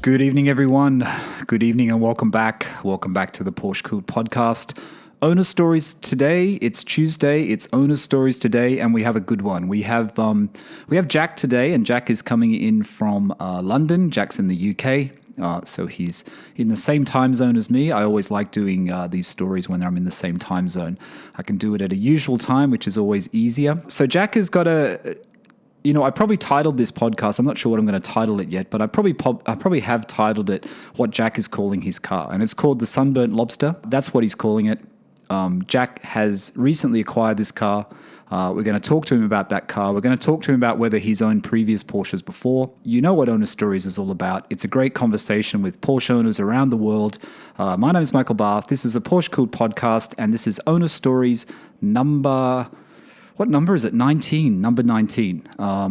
Good evening, everyone. Good evening and welcome back. Welcome back to the PorscheCooled Podcast. Owner Stories today. It's Tuesday. It's Owner Stories today, and we have a good one. We have Jack today, and Jack is coming in from London. Jack's in the UK, so he's in the same time zone as me. I always like doing these stories when I'm in the same time zone. I can do it at a usual time, which is always easier. So Jack has got I probably titled this podcast. I'm not sure what I'm going to title it yet, but I probably have titled it what Jack is calling his car, and it's called the Sunburnt Lobster. That's what he's calling it. Jack has recently acquired this car. We're going to talk to him about that car. We're going to talk to him about whether he's owned previous Porsches before. You know what Owner Stories is all about. It's a great conversation with Porsche owners around the world. My name is Michael Barth. This is a PorscheCooled podcast, and this is Owner Stories What number is it? 19, number 19.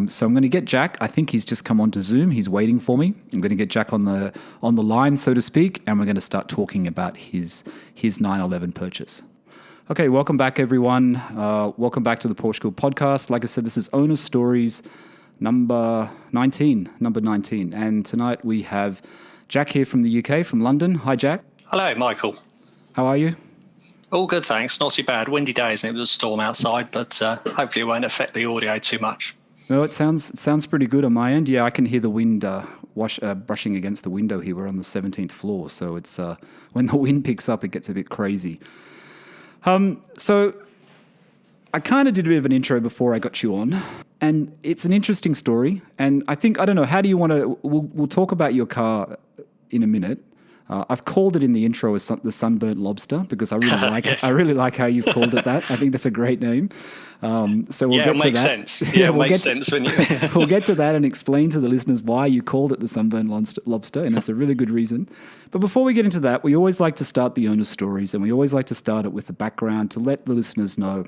So I'm going to get Jack. I think he's just come onto Zoom. He's waiting for me. I'm going to get Jack on the line, so to speak, and we're going to start talking about his 911 purchase. Okay, welcome back, everyone. Welcome back to the PorscheCooled Podcast. Like I said, this is Owner Stories number 19. And tonight we have Jack here from the UK, from London. Hi, Jack. Hello, Michael. How are you? All good, thanks. Not too bad. Windy days and it was a storm outside, but hopefully it won't affect the audio too much. No, it sounds pretty good on my end. Yeah, I can hear the wind brushing against the window here. We're on the 17th floor, so it's when the wind picks up, it gets a bit crazy. So I kind of did a bit of an intro before I got you on, and it's an interesting story. And I don't know, how do you want to? We'll talk about your car in a minute. I've called it in the intro as the Sunburnt Lobster because I really like yes. I really like how you've called it that. I think that's a great name. So we'll get to that. It makes sense. Yeah, it makes sense when you. We'll get to that and explain to the listeners why you called it the Sunburnt Lobster, and it's a really good reason. But before we get into that, we always like to start the owner stories, and we always like to start it with the background to let the listeners know,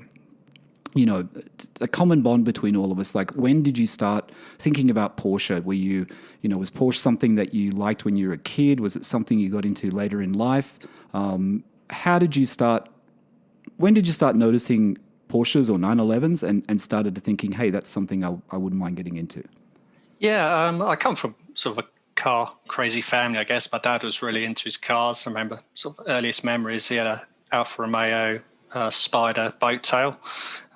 a common bond between all of us. Like, when did you start thinking about Porsche? Were you, was Porsche something that you liked when you were a kid? Was it something you got into later in life? When did you start noticing Porsches or 911s and started to thinking, hey, that's something I wouldn't mind getting into? Yeah, I come from sort of a car crazy family, I guess. My dad was really into his cars. I remember sort of earliest memories, he had a Alfa Romeo Spider boat tail,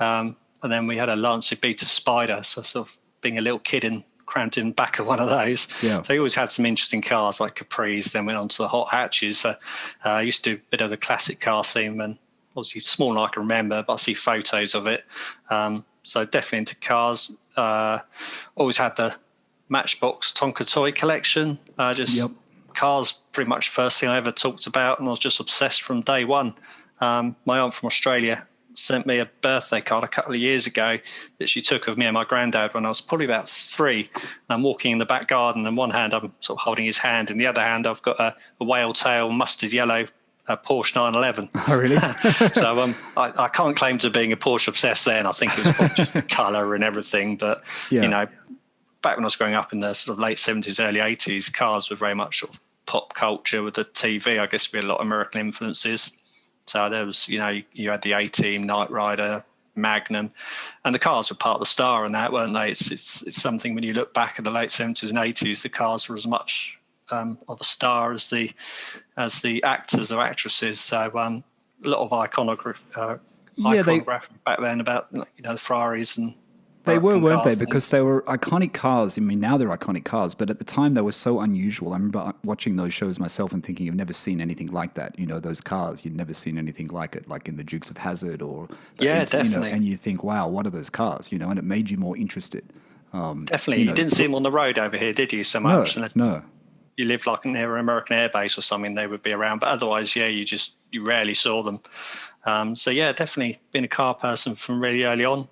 and then we had a Lancia Beta Spider, so sort of being a little kid and crammed in the back of one of those. Yeah. So he always had some interesting cars like Capris, then went on to the hot hatches. So I used to do a bit of the classic car scene, and obviously smaller than I can remember, but I see photos of it. So definitely into cars. Always had the Matchbox Tonka toy collection. Cars pretty much the first thing I ever talked about, and I was just obsessed from day one. My aunt from Australia sent me a birthday card a couple of years ago that she took of me and my granddad when I was probably about 3. And I'm walking in the back garden, and one hand I'm sort of holding his hand, and the other hand I've got a whale tail mustard yellow Porsche 911. Oh, really? So I can't claim to being a Porsche obsessed then. I think it was probably just the colour and everything. But, back when I was growing up in the sort of late 70s, early 80s, cars were very much sort of pop culture with the TV. I guess we had a lot of American influences. So there was, you had the A-Team, Knight Rider, Magnum, and the cars were part of the star and that, weren't they? It's something when you look back at the late 70s and 80s, the cars were as much of a star as the actors or actresses. So a lot of iconography back then about the Ferraris and. They weren't they? Because they were iconic cars. I mean, now they're iconic cars, but at the time they were so unusual. I remember watching those shows myself and thinking, you've never seen anything like that. Those cars, you'd never seen anything like it, like in the Dukes of Hazzard or... definitely. And you think, wow, what are those cars? And it made you more interested. Definitely. You didn't see them on the road over here, did you, so much? No. You lived like near an American air base or something, they would be around. But otherwise, you rarely saw them. Definitely been a car person from really early on.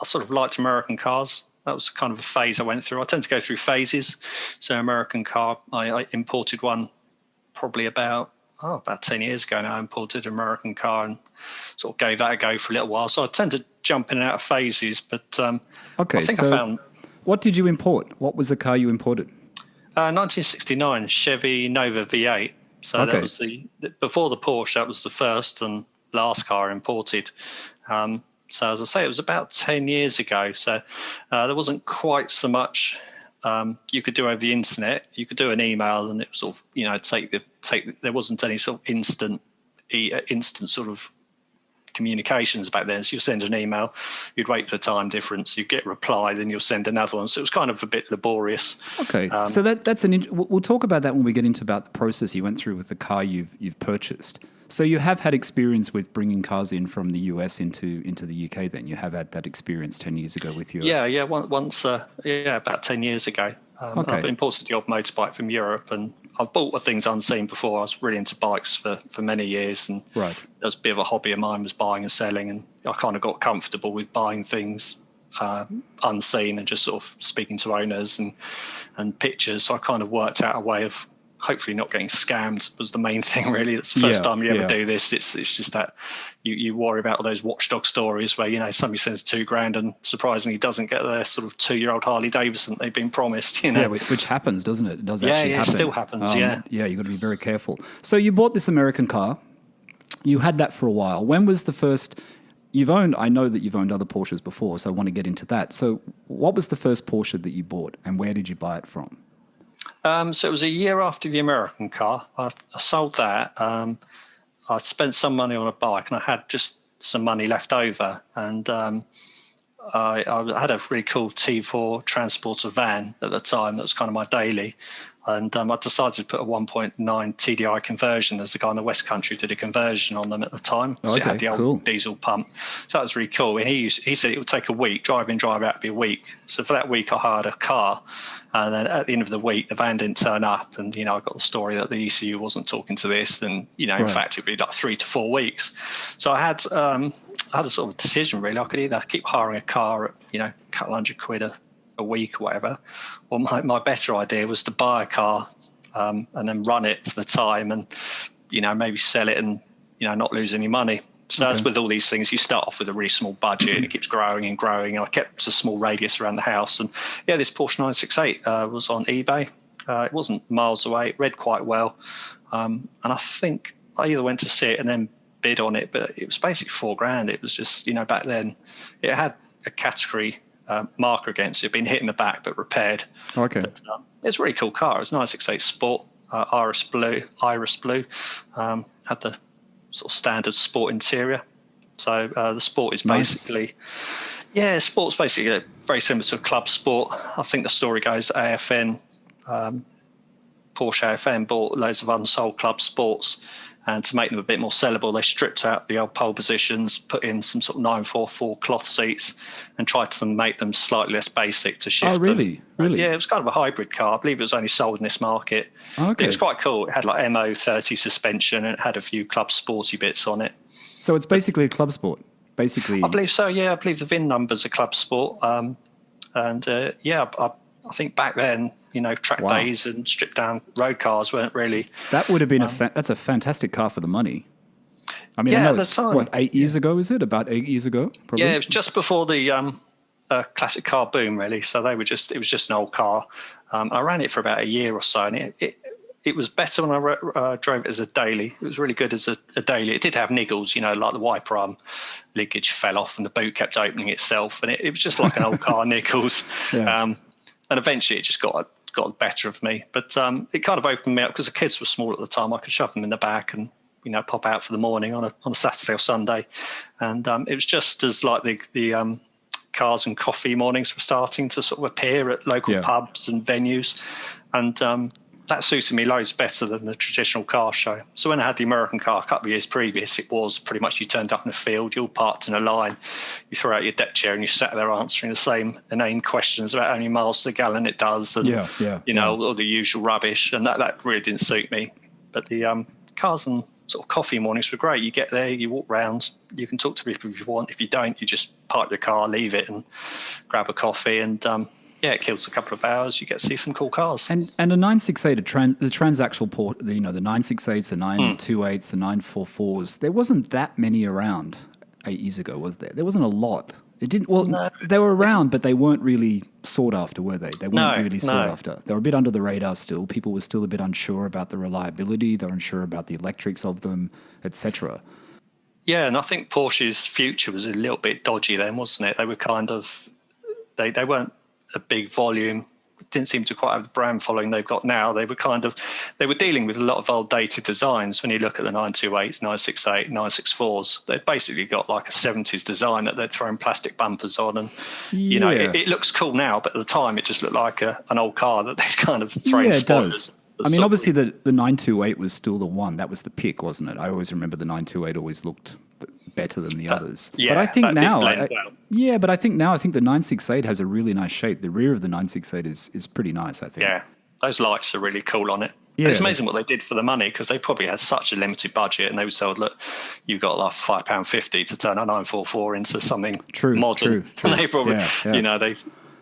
I sort of liked American cars. That was kind of a phase I went through. I tend to go through phases. So American car, I imported one probably about 10 years ago now. I imported an American car and sort of gave that a go for a little while. So I tend to jump in and out of phases. But what did you import? What was the car you imported? 1969 Chevy Nova V8. So that was before the Porsche, that was the first and last car I imported. So as I say, it was about 10 years ago. So there wasn't quite so much you could do over the internet. You could do an email, and it was sort of, there wasn't any sort of instant sort of communications back then. So you send an email, you'd wait for the time difference, you get a reply, then you'll send another one. So it was kind of a bit laborious. Okay, so that's we'll talk about that when we get into about the process you went through with the car you've purchased. So you have had experience with bringing cars in from the US into the UK. Then you have had that experience 10 years ago with your once about 10 years ago. Okay. I've imported the odd motorbike from Europe, and I've bought things unseen before. I was really into bikes for many years, and right. That was a bit of a hobby of mine, was buying and selling, and I kind of got comfortable with buying things unseen and just sort of speaking to owners and pictures. So I kind of worked out a way of hopefully not getting scammed was the main thing, really. It's the first time you ever do this. It's just that you worry about all those watchdog stories where, somebody sends $2,000 and surprisingly doesn't get their sort of 2-year-old Harley Davidson they've been promised, Yeah, which happens, doesn't it? It does actually happen. It still happens, Yeah, you've got to be very careful. So you bought this American car. You had that for a while. When was the first... I know that you've owned other Porsches before, so I want to get into that. So what was the first Porsche that you bought, and where did you buy it from? So it was a year after the American car. I sold that. I spent some money on a bike, and I had just some money left over. And I had a really cool T4 transporter van at the time. That was kind of my daily. And I decided to put a 1.9 TDI conversion. There's a guy in the West Country who did a conversion on them at the time. So it had the old diesel pump. So that was really cool. And he said it would take a week. Drive in, drive out would be a week. So for that week, I hired a car. And then at the end of the week, the van didn't turn up. And, I got the story that the ECU wasn't talking to this. And, in fact, it would be like 3 to 4 weeks. So I had a sort of decision, really. I could either keep hiring a car at, a couple £100 a week or whatever, or my better idea was to buy a car and then run it for the time and maybe sell it and not lose any money. So as with all these things, you start off with a really small budget and it keeps growing and growing, and I kept a small radius around the house. And this Porsche 968 was on eBay. It wasn't miles away, it read quite well, and I think I either went to see it and then bid on it, but it was basically $4,000. It was just back then it had a category marker against it, been hit in the back but repaired. Okay. But, it's a really cool car. It was a 968 Sport, Iris blue. Had the sort of standard Sport interior. So the Sport is basically, Sport's basically very similar to a Club Sport. I think the story goes AFN, Porsche AFN bought loads of unsold Club Sports. And to make them a bit more sellable, they stripped out the old pole positions, put in some sort of 944 cloth seats, and tried to make them slightly less basic to shift them. Really? Yeah, it was kind of a hybrid car. I believe it was only sold in this market. Okay. It was quite cool. It had like MO30 suspension, and it had a few Club Sporty bits on it. So it's basically a Club Sport, basically. I believe so, yeah. I believe the VIN numbers are Club Sport. I think back then, track days and stripped down road cars weren't really... That would have been that's a fantastic car for the money. I mean, I know it's, 8 years ago, is it? About 8 years ago, probably? Yeah, it was just before the classic car boom, really. So it was just an old car. I ran it for about a year or so, and it was better when I drove it as a daily. It was really good as a daily. It did have niggles, like the wiper arm linkage fell off and the boot kept opening itself, and it was just like an old car niggles. Yeah. And eventually it just got better of me. But it kind of opened me up because the kids were small at the time. I could shove them in the back and, pop out for the morning on a Saturday or Sunday. And it was just as like the cars and coffee mornings were starting to sort of appear at local pubs and venues. And that suited me loads better than the traditional car show. So when I had the American car a couple of years previous, it was pretty much you turned up in a field, you all parked in a line, you throw out your deck chair and you sat there answering the same inane questions about how many miles to the gallon it does and, all the usual rubbish. And that really didn't suit me. But the cars and sort of coffee mornings were great. You get there, you walk round, you can talk to people if you want. If you don't, you just park your car, leave it and grab a coffee and... it kills a couple of hours. You get to see some cool cars. And a 968, the transaxle port, the 968s, the 928s, the 944s, there wasn't that many around 8 years ago, was there? There wasn't a lot. It didn't. Well, no. They were around, but they weren't really sought after, were they? They weren't really sought after. They were a bit under the radar still. People were still a bit unsure about the reliability. They were unsure about the electrics of them, etc. Yeah, and I think Porsche's future was a little bit dodgy then, wasn't it? They were kind of, they weren't a big volume didn't seem to quite have the brand following they've got now. They were dealing with a lot of old dated designs. When you look at the 928s, 968, 964s, they've basically got like a 70s design that they're throwing plastic bumpers on, and it looks cool now, but at the time it just looked like an old car that they'd kind of thrown. Yeah, it does. I mean, obviously the 928 was still the one. That was the pick, wasn't it? I always remember the 928 always looked better than the others. Yeah, but I think now, I think the 968 has a really nice shape. The rear of the 968 is pretty nice, I think. Yeah, those lights are really cool on it. Yeah, it's amazing what they did for the money, because they probably had such a limited budget, and they were told, look, you've got like £5.50 to turn a 944 into something modern. True. And they probably,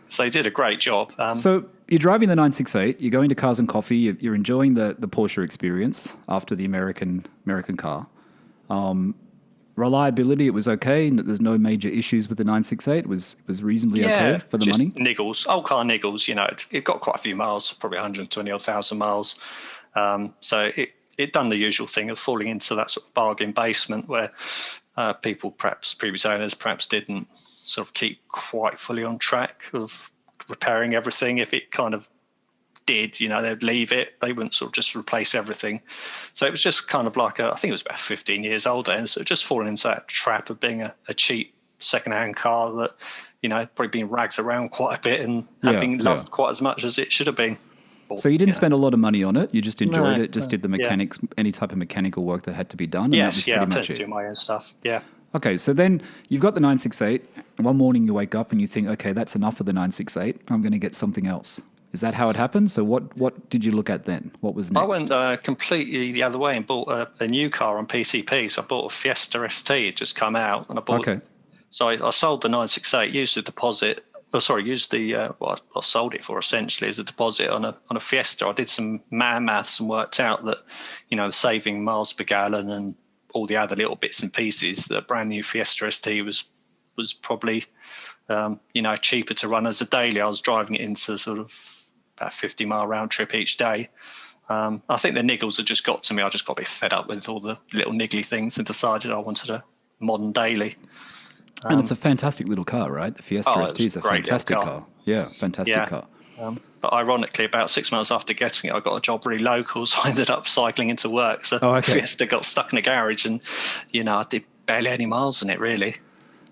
so they did a great job. So you're driving the 968, you're going to Cars and Coffee, you're enjoying the Porsche experience after the American car. Reliability, it was okay. There's no major issues with the 968. It was reasonably okay for the money. Niggles, old car niggles. It got quite a few miles, probably 120,000 miles. So it done the usual thing of falling into that sort of bargain basement where people, perhaps previous owners, perhaps didn't sort of keep quite fully on track of repairing everything. If it kind of did, they'd leave it. They wouldn't sort of just replace everything. So it was just kind of like I think it was about 15 years old then. So just falling into that trap of being a cheap second-hand car that, probably being ragged around quite a bit and not being loved quite as much as it should have been. So you didn't spend a lot of money on it. You just enjoyed it. Just did the mechanics, any type of mechanical work that had to be done. And that was pretty much it. I do my own stuff. Yeah. Okay, so then you've got the 968. And one morning you wake up and you think, okay, that's enough of the 968. I'm going to get something else. Is that how it happened? So what did you look at then? What was next? I went completely the other way and bought a new car on PCP. So I bought a Fiesta ST. It just come out, and I bought. Okay. So I sold the 968, used the deposit. Used the what I sold it for essentially as a deposit on a Fiesta. I did some maths and worked out that the saving miles per gallon and all the other little bits and pieces, the brand new Fiesta ST was probably cheaper to run as a daily. I was driving it into sort of about 50-mile round trip each day. I think the niggles had just got to me. I just got a bit fed up with all the little niggly things and decided I wanted a modern daily. And it's a fantastic little car, right? The Fiesta ST is a fantastic car. Yeah, fantastic car. But ironically, about 6 months after getting it, I got a job really local, so I ended up cycling into work. So Fiesta got stuck in a garage, and I did barely any miles in it, really.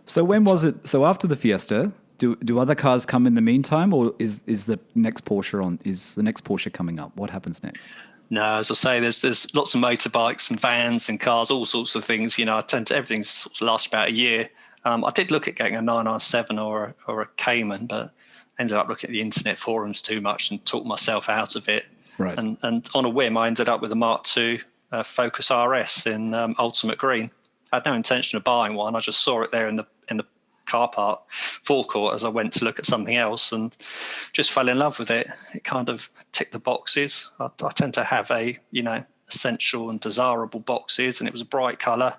So when was it? So after the Fiesta, do other cars come in the meantime, or is the next Porsche coming up? What happens next? No, as I say, there's lots of motorbikes and vans and cars, all sorts of things. Everything sort of lasts about a year. I did look at getting a 997 or a Cayman, but ended up looking at the internet forums too much and talked myself out of it. Right. And on a whim, I ended up with a Mark II Focus RS in Ultimate Green. I had no intention of buying one. I just saw it there in the car park forecourt as I went to look at something else and just fell in love with it. It kind of ticked the boxes. I tend to have essential and desirable boxes, and it was a bright colour.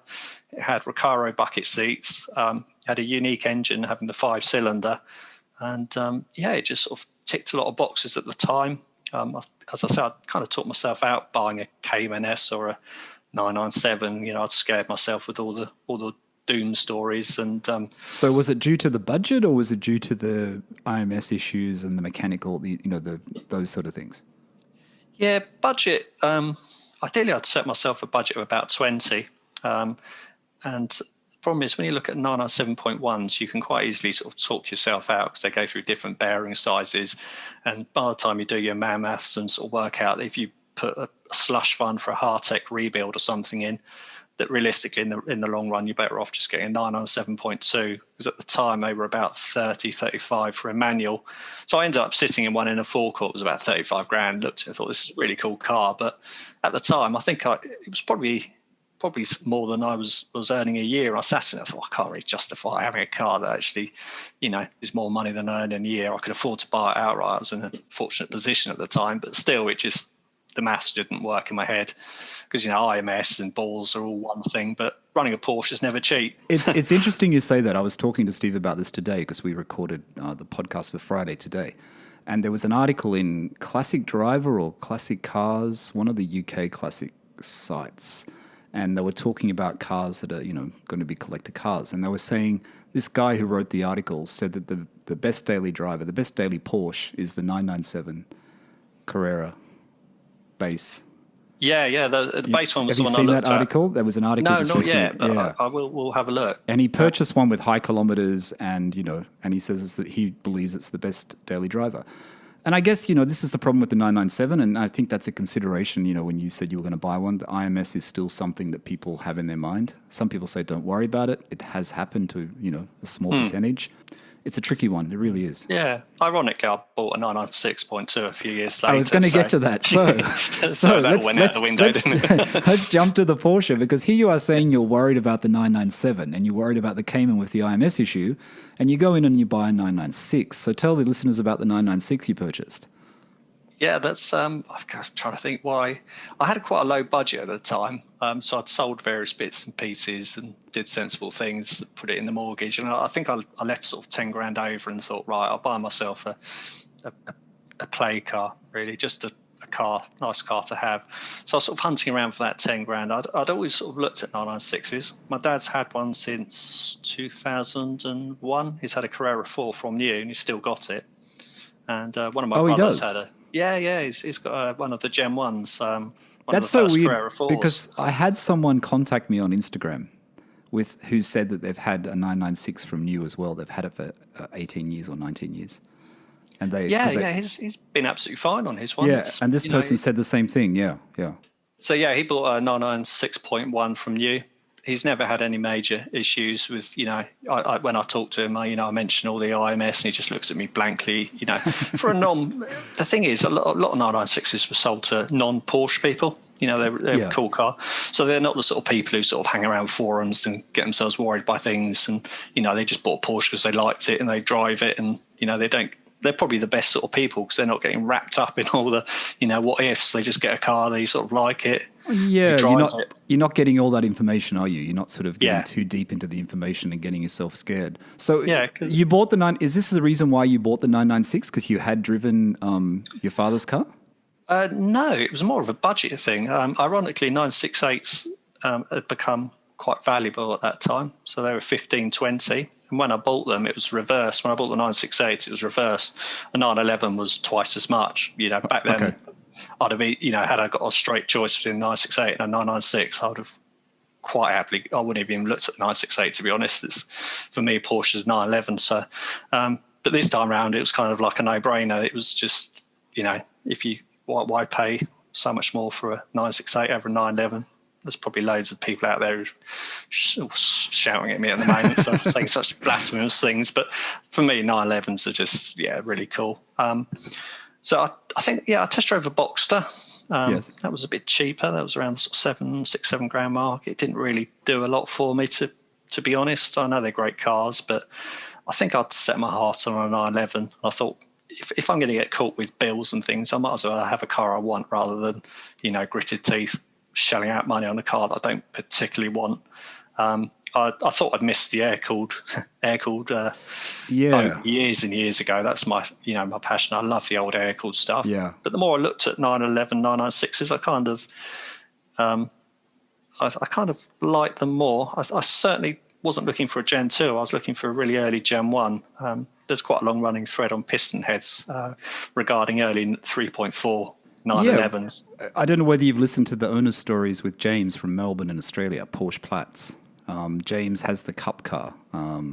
It had Recaro bucket seats, had a unique engine having the 5-cylinder, and it just sort of ticked a lot of boxes at the time. As I said, I kind of talked myself out buying a Cayman S or a 997. I'd scared myself with all the doom stories. And so was it due to the budget, or was it due to the IMS issues and the mechanical, those sort of things? Yeah, budget. Ideally, I'd set myself a budget of about 20. And the problem is when you look at 997.1s, you can quite easily sort of talk yourself out because they go through different bearing sizes. And by the time you do your maths and sort of work out, if you put a slush fund for a Hartec rebuild or something in, that realistically in the long run, you're better off just getting a 997.2, because at the time they were about 30, 35 for a manual. So I ended up sitting in one in a forecourt. It was about 35 grand. I thought this is a really cool car. But at the time, I think it was probably more than I was earning a year. I sat in it and thought, I can't really justify having a car that actually, is more money than I earned in a year. I could afford to buy it outright. I was in a fortunate position at the time, but still, the maths didn't work in my head, because IMS and balls are all one thing, but running a Porsche is never cheap. It's interesting you say that. I was talking to Steve about this today because we recorded the podcast for Friday today, and there was an article in Classic Driver or Classic Cars, one of the UK classic sites, and they were talking about cars that are, going to be collector cars. And they were saying this guy who wrote the article said that the best daily driver, the best daily Porsche is the 997 Carrera base. Yeah. The base one was the the one I Have you seen looked that at. article? There was an article. No, just not recently. yet. But Yeah. we'll have a look. And he purchased one with high kilometers, and and he says that he believes it's the best daily driver. And I guess this is the problem with the 997, and I think that's a consideration. When you said you were going to buy one, the IMS is still something that people have in their mind. Some people say don't worry about it. It has happened to a small percentage. It's a tricky one. It really is. Yeah. Ironically, I bought a 996.2 a few years later. I was going to get to that. So that went out the window, didn't it? Let's jump to the Porsche, because here you are saying you're worried about the 997 and you're worried about the Cayman with the IMS issue, and you go in and you buy a 996. So tell the listeners about the 996 you purchased. Yeah, that's. I'm trying to think why. I had quite a low budget at the time, so I'd sold various bits and pieces and did sensible things, put it in the mortgage, and I think I left sort of 10 grand over and thought, right, I'll buy myself a play car, really, just a car, nice car to have. So I was sort of hunting around for that 10 grand. I'd always sort of looked at 996s. My dad's had one since 2001. He's had a Carrera 4 from new, and he's still got it. And one of my brothers had a. Yeah, he's got one of the Gen 1s. That's so weird, because I had someone contact me on Instagram who said that they've had a 996 from new as well. They've had it for 18 years or 19 years. And he's been absolutely fine on his one. Yeah, and this person said the same thing. Yeah. So he bought a 996.1 from new. He's never had any major issues with, when I talk to him, I mention all the IMS, and he just looks at me blankly, For the thing is, a lot of 996s were sold to non-Porsche people. They're a cool car. So they're not the sort of people who sort of hang around forums and get themselves worried by things. And, they just bought a Porsche because they liked it and they drive it, and, they're probably the best sort of people because they're not getting wrapped up in all the, what ifs. They just get a car, they sort of like it. Yeah, you're not getting all that information, are you? You're not sort of getting too deep into the information and getting yourself scared. So you bought is this the reason why you bought the 996? Because you had driven your father's car? No, it was more of a budget thing. Ironically, 968s had become quite valuable at that time. So they were 15, 20. And when I bought them, it was reversed. When I bought the 968, it was reversed. The 911 was twice as much. Back then, I'd have, had I got a straight choice between 968 and a 996, I would have quite happily. I wouldn't have even looked at the 968, to be honest. For me, Porsche's 911. So, but this time around, it was kind of like a no-brainer. It was just, why pay so much more for a 968 over a 911? There's probably loads of people out there shouting at me at the moment for saying such blasphemous things. But for me, 911s are just, really cool. So I think, I test drove a Boxster. Yes. That was a bit cheaper. That was around the sort of 7 grand mark. It didn't really do a lot for me, to be honest. I know they're great cars, but I think I'd set my heart on a 911. I thought, if I'm going to get caught with bills and things, I might as well have a car I want rather than, gritted teeth, shelling out money on a car that I don't particularly want. I thought I'd missed the air-cooled boat years and years ago. That's my passion. I love the old air-cooled stuff. Yeah. But the more I looked at 911, 996s, I kind of liked them more. I certainly wasn't looking for a Gen 2. I was looking for a really early Gen 1. There's quite a long-running thread on piston heads regarding early 3.4 911s. Yeah. I don't know whether you've listened to the owner stories with James from Melbourne in Australia, Porsche Platts. James has the Cup car.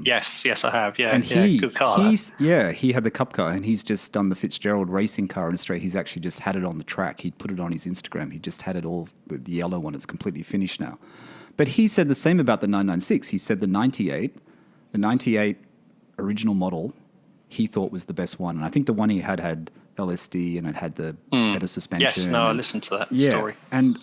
Yes, I have. Yeah, and good car. He had the Cup car, and he's just done the Fitzgerald racing car in Australia. He's actually just had it on the track. He put it on his Instagram. He just had it all, the yellow one. It's completely finished now. But he said the same about the 996. He said the 98 original model, he thought was the best one. And I think the one he had LSD, and it had the better suspension. Yes, I listened to that story. And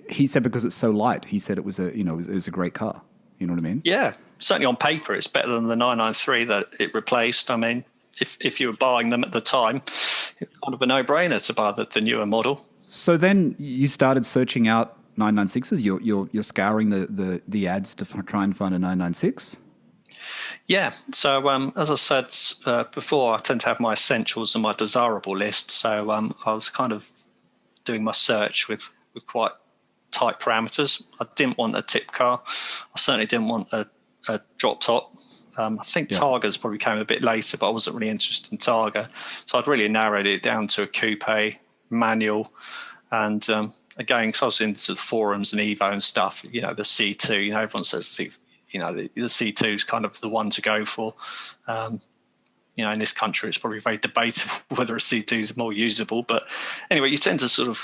he said because it's so light, he said it was a great car. You know what I mean? Yeah, certainly on paper, it's better than the 993 that it replaced. I mean, if you were buying them at the time, it's kind of a no-brainer to buy the newer model. So then you started searching out 996s. You're scouring the ads to try and find a 996. Yeah. So as I said before, I tend to have my essentials and my desirable list. So I was kind of doing my search with quite tight parameters. I didn't want a tip car. I certainly didn't want a drop top. I think Targas probably came a bit later, but I wasn't really interested in Targa. So I'd really narrowed it down to a coupe, manual, and again, because I was into the forums and Evo and stuff, the C2, everyone says, the C2 is kind of the one to go for. In this country, it's probably very debatable whether a C2 is more usable. But anyway, you tend to sort of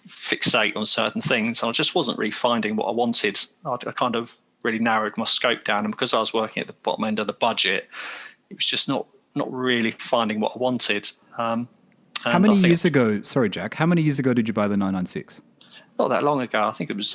fixate on certain things. I just wasn't really finding what I wanted. I kind of really narrowed my scope down. And because I was working at the bottom end of the budget, it was just not really finding what I wanted. How many years ago, sorry, Jack, how many years ago did you buy the 996? Not that long ago. I think it was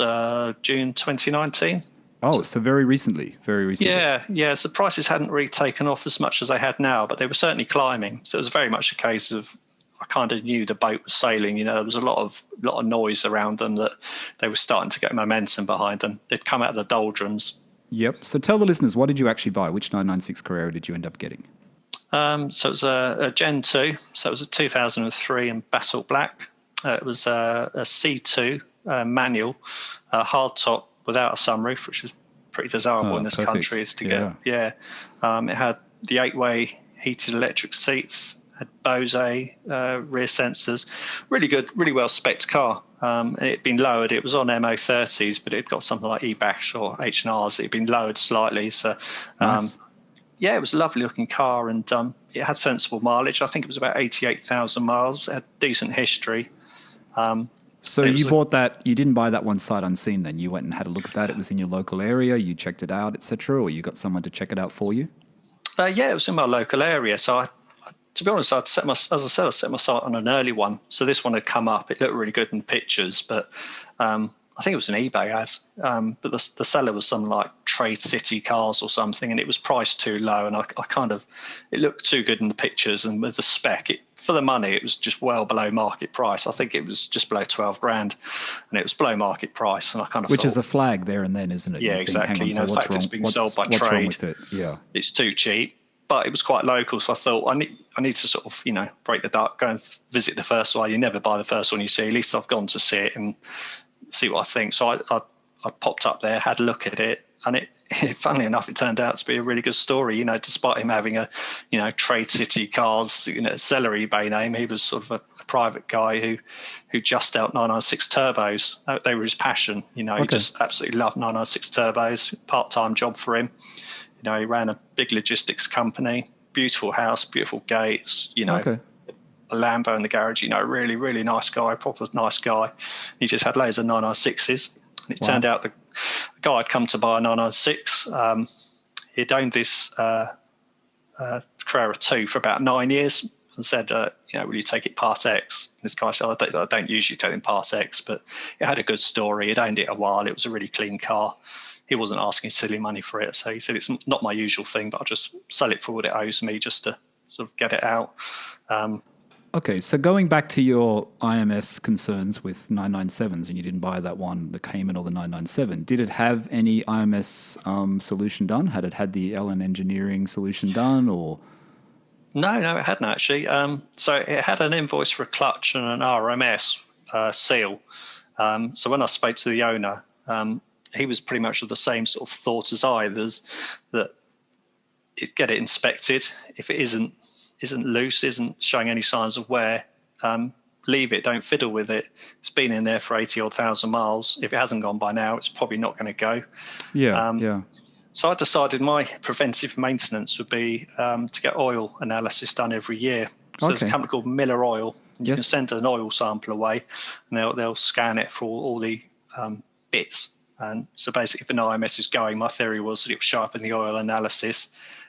June 2019. Oh, so very recently. Yeah. So prices hadn't really taken off as much as they had now, but they were certainly climbing. So it was very much a case of I kind of knew the boat was sailing. There was a lot of noise around them that they were starting to get momentum behind them. They'd come out of the doldrums. Yep. So tell the listeners, what did you actually buy? Which 996 Carrera did you end up getting? So it was a Gen 2. So it was a 2003 in basalt black. It was a C2 manual, hard top, without a sunroof, which is pretty desirable in this country, is to get. It had the 8-way heated electric seats, had Bose rear sensors, really good, really well spec'd car. It'd been lowered. It was on MO30s, but it'd got something like E-Bash or H&Rs. It'd been lowered slightly. So, nice. It was a lovely looking car, and it had sensible mileage. I think it was about 88,000 miles. It had decent history. So you bought that, you didn't buy that one sight unseen then? You went and had a look at that, it was in your local area, you checked it out, etc., or you got someone to check it out for you? It was in my local area. So I to be honest, I set my sight on an early one. So this one had come up. It looked really good in the pictures, but I think it was an eBay ad. But the seller was something like Trade City Cars or something, and it was priced too low. And it looked too good in the pictures, and with the spec, for the money, it was just well below market price. I think it was just below 12 grand, and it was below market price. And I kind of Which is a flag there and then, isn't it? Yeah, exactly. The fact it's being sold by trade. What's wrong with it? Yeah, it's too cheap. But it was quite local, so I thought I need to sort of break the duck, go and visit the first one. You never buy the first one you see. At least I've gone to see it and see what I think. So I popped up there, had a look at it, and it funnily enough, it turned out to be a really good story. Despite him having a Trade City Cars seller eBay name, he was sort of a private guy who just out 996 turbos. They were his passion. He just absolutely loved 996 turbos. Part-time job for him. He ran a big logistics company, beautiful house, beautiful gates, a Lambo in the garage, really, really nice guy, proper nice guy. He just had loads of 996s. And it turned out the guy had come to buy a 996. He'd owned this Carrera 2 for about 9 years and said, will you take it Part X? And this guy said, I don't usually tell him Part X, but it had a good story. He'd owned it a while. It was a really clean car. He wasn't asking silly money for it. So he said, it's not my usual thing, but I'll just sell it for what it owes me just to sort of get it out. Okay, so going back to your IMS concerns with 997s, and you didn't buy that one, the Cayman or the 997, did it have any IMS solution done? Had it had the Ellen Engineering solution done, or...? No, it hadn't actually. So it had an invoice for a clutch and an RMS seal. So when I spoke to the owner... he was pretty much of the same sort of thought as I. There's that get it inspected. If it isn't loose, isn't showing any signs of wear, leave it. Don't fiddle with it. It's been in there for 80,000 miles. If it hasn't gone by now, it's probably not going to go. Yeah. So I decided my preventive maintenance would be to get oil analysis done every year. So there's a company called Miller Oil. You can send an oil sample away, and they'll scan it for all the bits. And so basically, if an IMS is going, my theory was that it would show up in the oil analysis,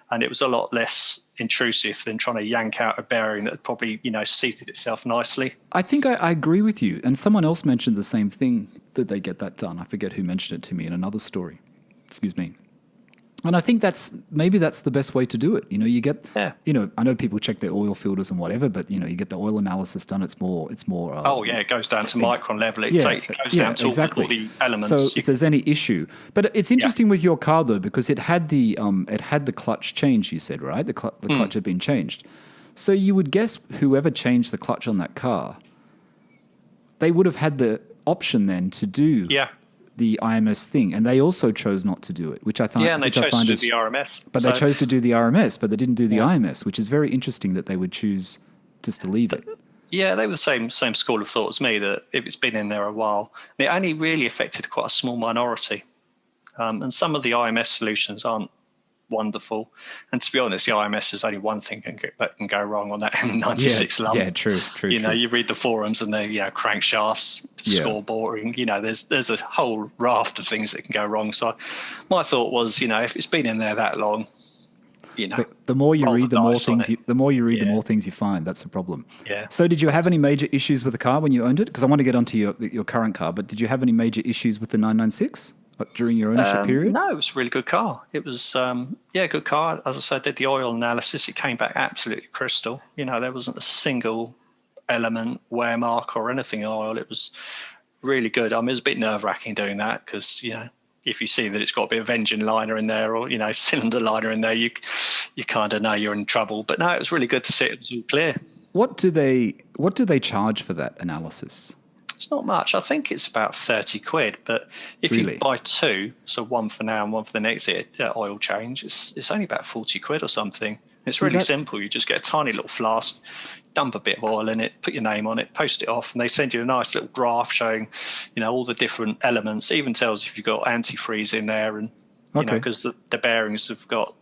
and it was a lot less intrusive than trying to yank out a bearing that had probably, seated itself nicely. I think I agree with you. And someone else mentioned the same thing, that they get that done. I forget who mentioned it to me in another story. Excuse me. And I think that's the best way to do it. You get, I know people check their oil filters and whatever, but you get the oil analysis done. It's more. It goes down to micron level. It goes down to all the elements. So if there's any issue, but it's interesting with your car though, because it had the clutch change. You said, right? The clutch had been changed. So you would guess whoever changed the clutch on that car, they would have had the option then to do Yeah. the IMS thing, and they also chose not to do it, which I thought. Yeah, and they chose to do the RMS. But they chose to do the RMS, but they didn't do the IMS, which is very interesting that they would choose just to leave it. Yeah, they were the same school of thought as me, that if it's been in there a while, it only really affected quite a small minority. And some of the IMS solutions aren't wonderful. And to be honest, the IMS is only one thing that can go wrong on that M96 lump. Yeah, true. You read the forums and they're, crankshafts, score boring. There's a whole raft of things that can go wrong. So my thought was, if it's been in there that long, the more you read, the more things you find. That's the problem. Yeah. So did you have any major issues with the car when you owned it? Because I want to get onto your current car, but did you have any major issues with the 996 during your ownership period? No, it was a really good car. It was, a good car. As I said, did the oil analysis. It came back absolutely crystal. There wasn't a single element, wear mark or anything in oil. It was really good. I mean, it was a bit nerve-wracking doing that because, if you see that it's got a bit of engine liner in there or, cylinder liner in there, you kind of know you're in trouble. But no, it was really good to see it was all clear. What do they charge for that analysis? It's not much. I think it's about 30 quid. But if you buy two, so one for now and one for the next oil change, it's only about 40 quid or something. It's really simple. You just get a tiny little flask, dump a bit of oil in it, put your name on it, post it off, and they send you a nice little graph showing, all the different elements. It even tells if you've got antifreeze in there, and because the bearings have got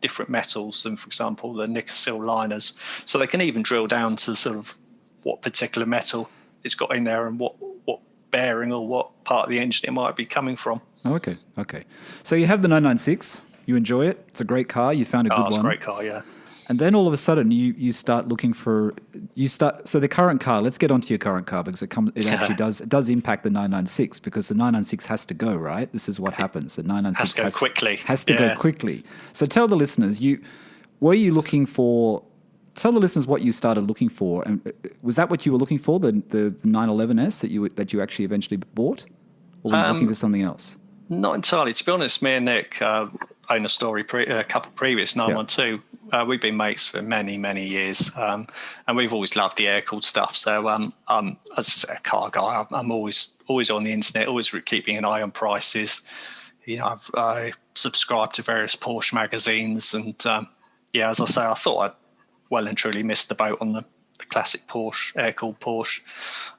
different metals than, for example, the Nickel liners, so they can even drill down to sort of what particular metal it's got in there and what bearing or what part of the engine it might be coming from. Okay. So you have the 996. You enjoy it. It's a great car. You found a good one. It's a great car, yeah. And then all of a sudden you start looking for so the current car. Let's get onto your current car because it actually does impact the 996 because the 996 has to go, right? This is what happens. The 996 has to go quickly. Has to go quickly. So tell the listeners tell the listeners what you started looking for, and was that what you were looking for, the 911S that you actually eventually bought, or were you looking for something else? Not entirely. To be honest, me and Nick own a couple previous 912. We've been mates for many, many years, and we've always loved the air-cooled stuff. So, as I say, a car guy, I'm always on the internet, always keeping an eye on prices. I subscribe to various Porsche magazines, and as I say, I thought I'd well and truly missed the boat on the classic Porsche, air-cooled Porsche.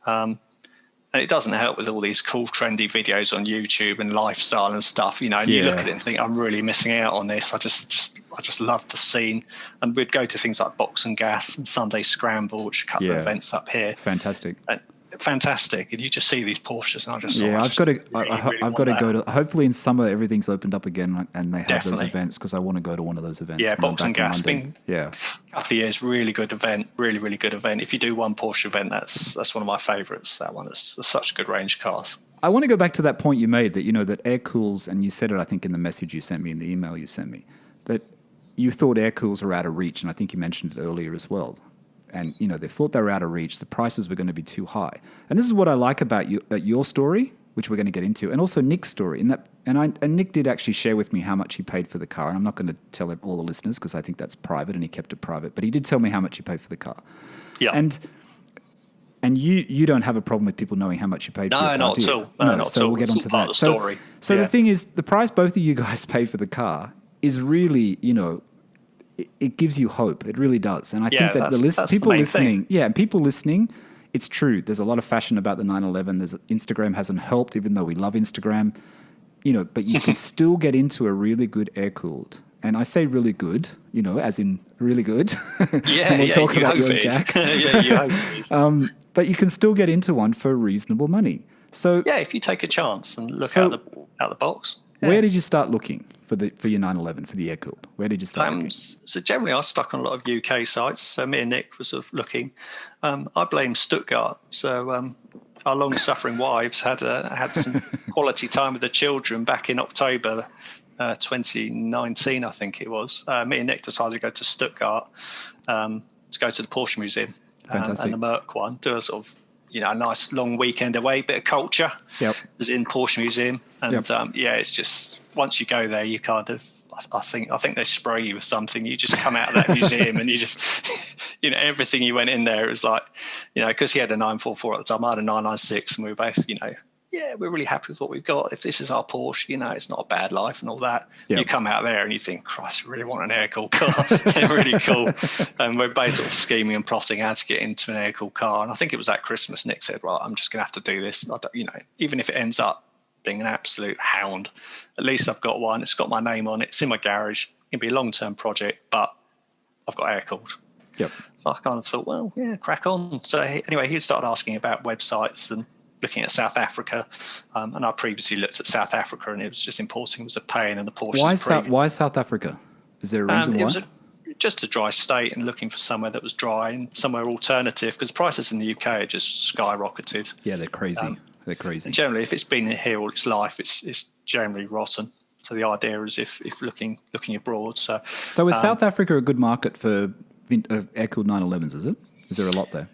And it doesn't help with all these cool, trendy videos on YouTube and lifestyle and stuff, and you look at it and think, I'm really missing out on this. I just love the scene. And we'd go to things like Box and Gas and Sunday Scramble, which are a couple of events up here. Fantastic. Fantastic. And you just see these Porsches and I just I've got to go to, hopefully in summer everything's opened up again and they have those events because I want to go to one of those events. Yeah, Box and Gas being a couple of years, really good event, really, really good event. If you do one Porsche event, that's one of my favourites, that one. It's such a good range of cars. I want to go back to that point you made that, that air cools, and you said it, I think, in the message you sent me, in the email you sent me, that you thought air cools were out of reach, and I think you mentioned it earlier as well. And, they thought they were out of reach. The prices were going to be too high. And this is what I like about your story, which we're going to get into, and also Nick's story. And Nick did actually share with me how much he paid for the car. And I'm not going to tell all the listeners because I think that's private, and he kept it private. But he did tell me how much he paid for the car. Yeah. And you don't have a problem with people knowing how much you paid for the car, not do you? at all. No, not so at all. We'll get onto that. So the thing is, the price both of you guys pay for the car is really, it gives you hope. It really does. And I think that people listening, it's true. There's a lot of fashion about the 911. Instagram hasn't helped, even though we love Instagram. But you can still get into a really good air-cooled. And I say really good, as in really good. Yeah, and we'll talk about yours, Jack. You hope it is. But you can still get into one for reasonable money. So if you take a chance and look out the box. Yeah. Where did you start looking for your 911 for the air cooled? Where did you start looking? So generally, I was stuck on a lot of UK sites. So me and Nick were sort of looking. I blame Stuttgart. So our long-suffering wives had some quality time with the children back in October 2019, I think it was. Me and Nick decided to go to Stuttgart to go to the Porsche Museum and the Merc one, do a sort of a nice long weekend away, bit of culture. Yep. It was in Porsche Museum, and it's just once you go there, you kind of I think they spray you with something. You just come out of that museum and you just, everything you went in there, it was like, because he had a 944 at the time, I had a 996, and we were both, we're really happy with what we've got. If this is our Porsche, it's not a bad life and all that. Yep. You come out there and you think, Christ, I really want an air-cooled car. They're really cool. And we're both sort of scheming and plotting how to get into an air-cooled car. And I think it was that Christmas, Nick said, right, I'm just going to have to do this. Even if it ends up being an absolute hound, at least I've got one. It's got my name on it. It's in my garage. It can be a long-term project, but I've got air-cooled. Yep. So I kind of thought, well, yeah, crack on. So anyway, he started asking about websites and looking at South Africa, and I previously looked at South Africa, and it was just importing was a pain, and the Porsche. Why South Africa? Is there a reason why? It was just a dry state, and looking for somewhere that was dry and somewhere alternative, because prices in the UK are just skyrocketed. Yeah, they're crazy. They're crazy. Generally, if it's been here all its life, it's generally rotten. So the idea is if looking abroad. So is South Africa a good market for air-cooled 911s? Is it? Is there a lot there?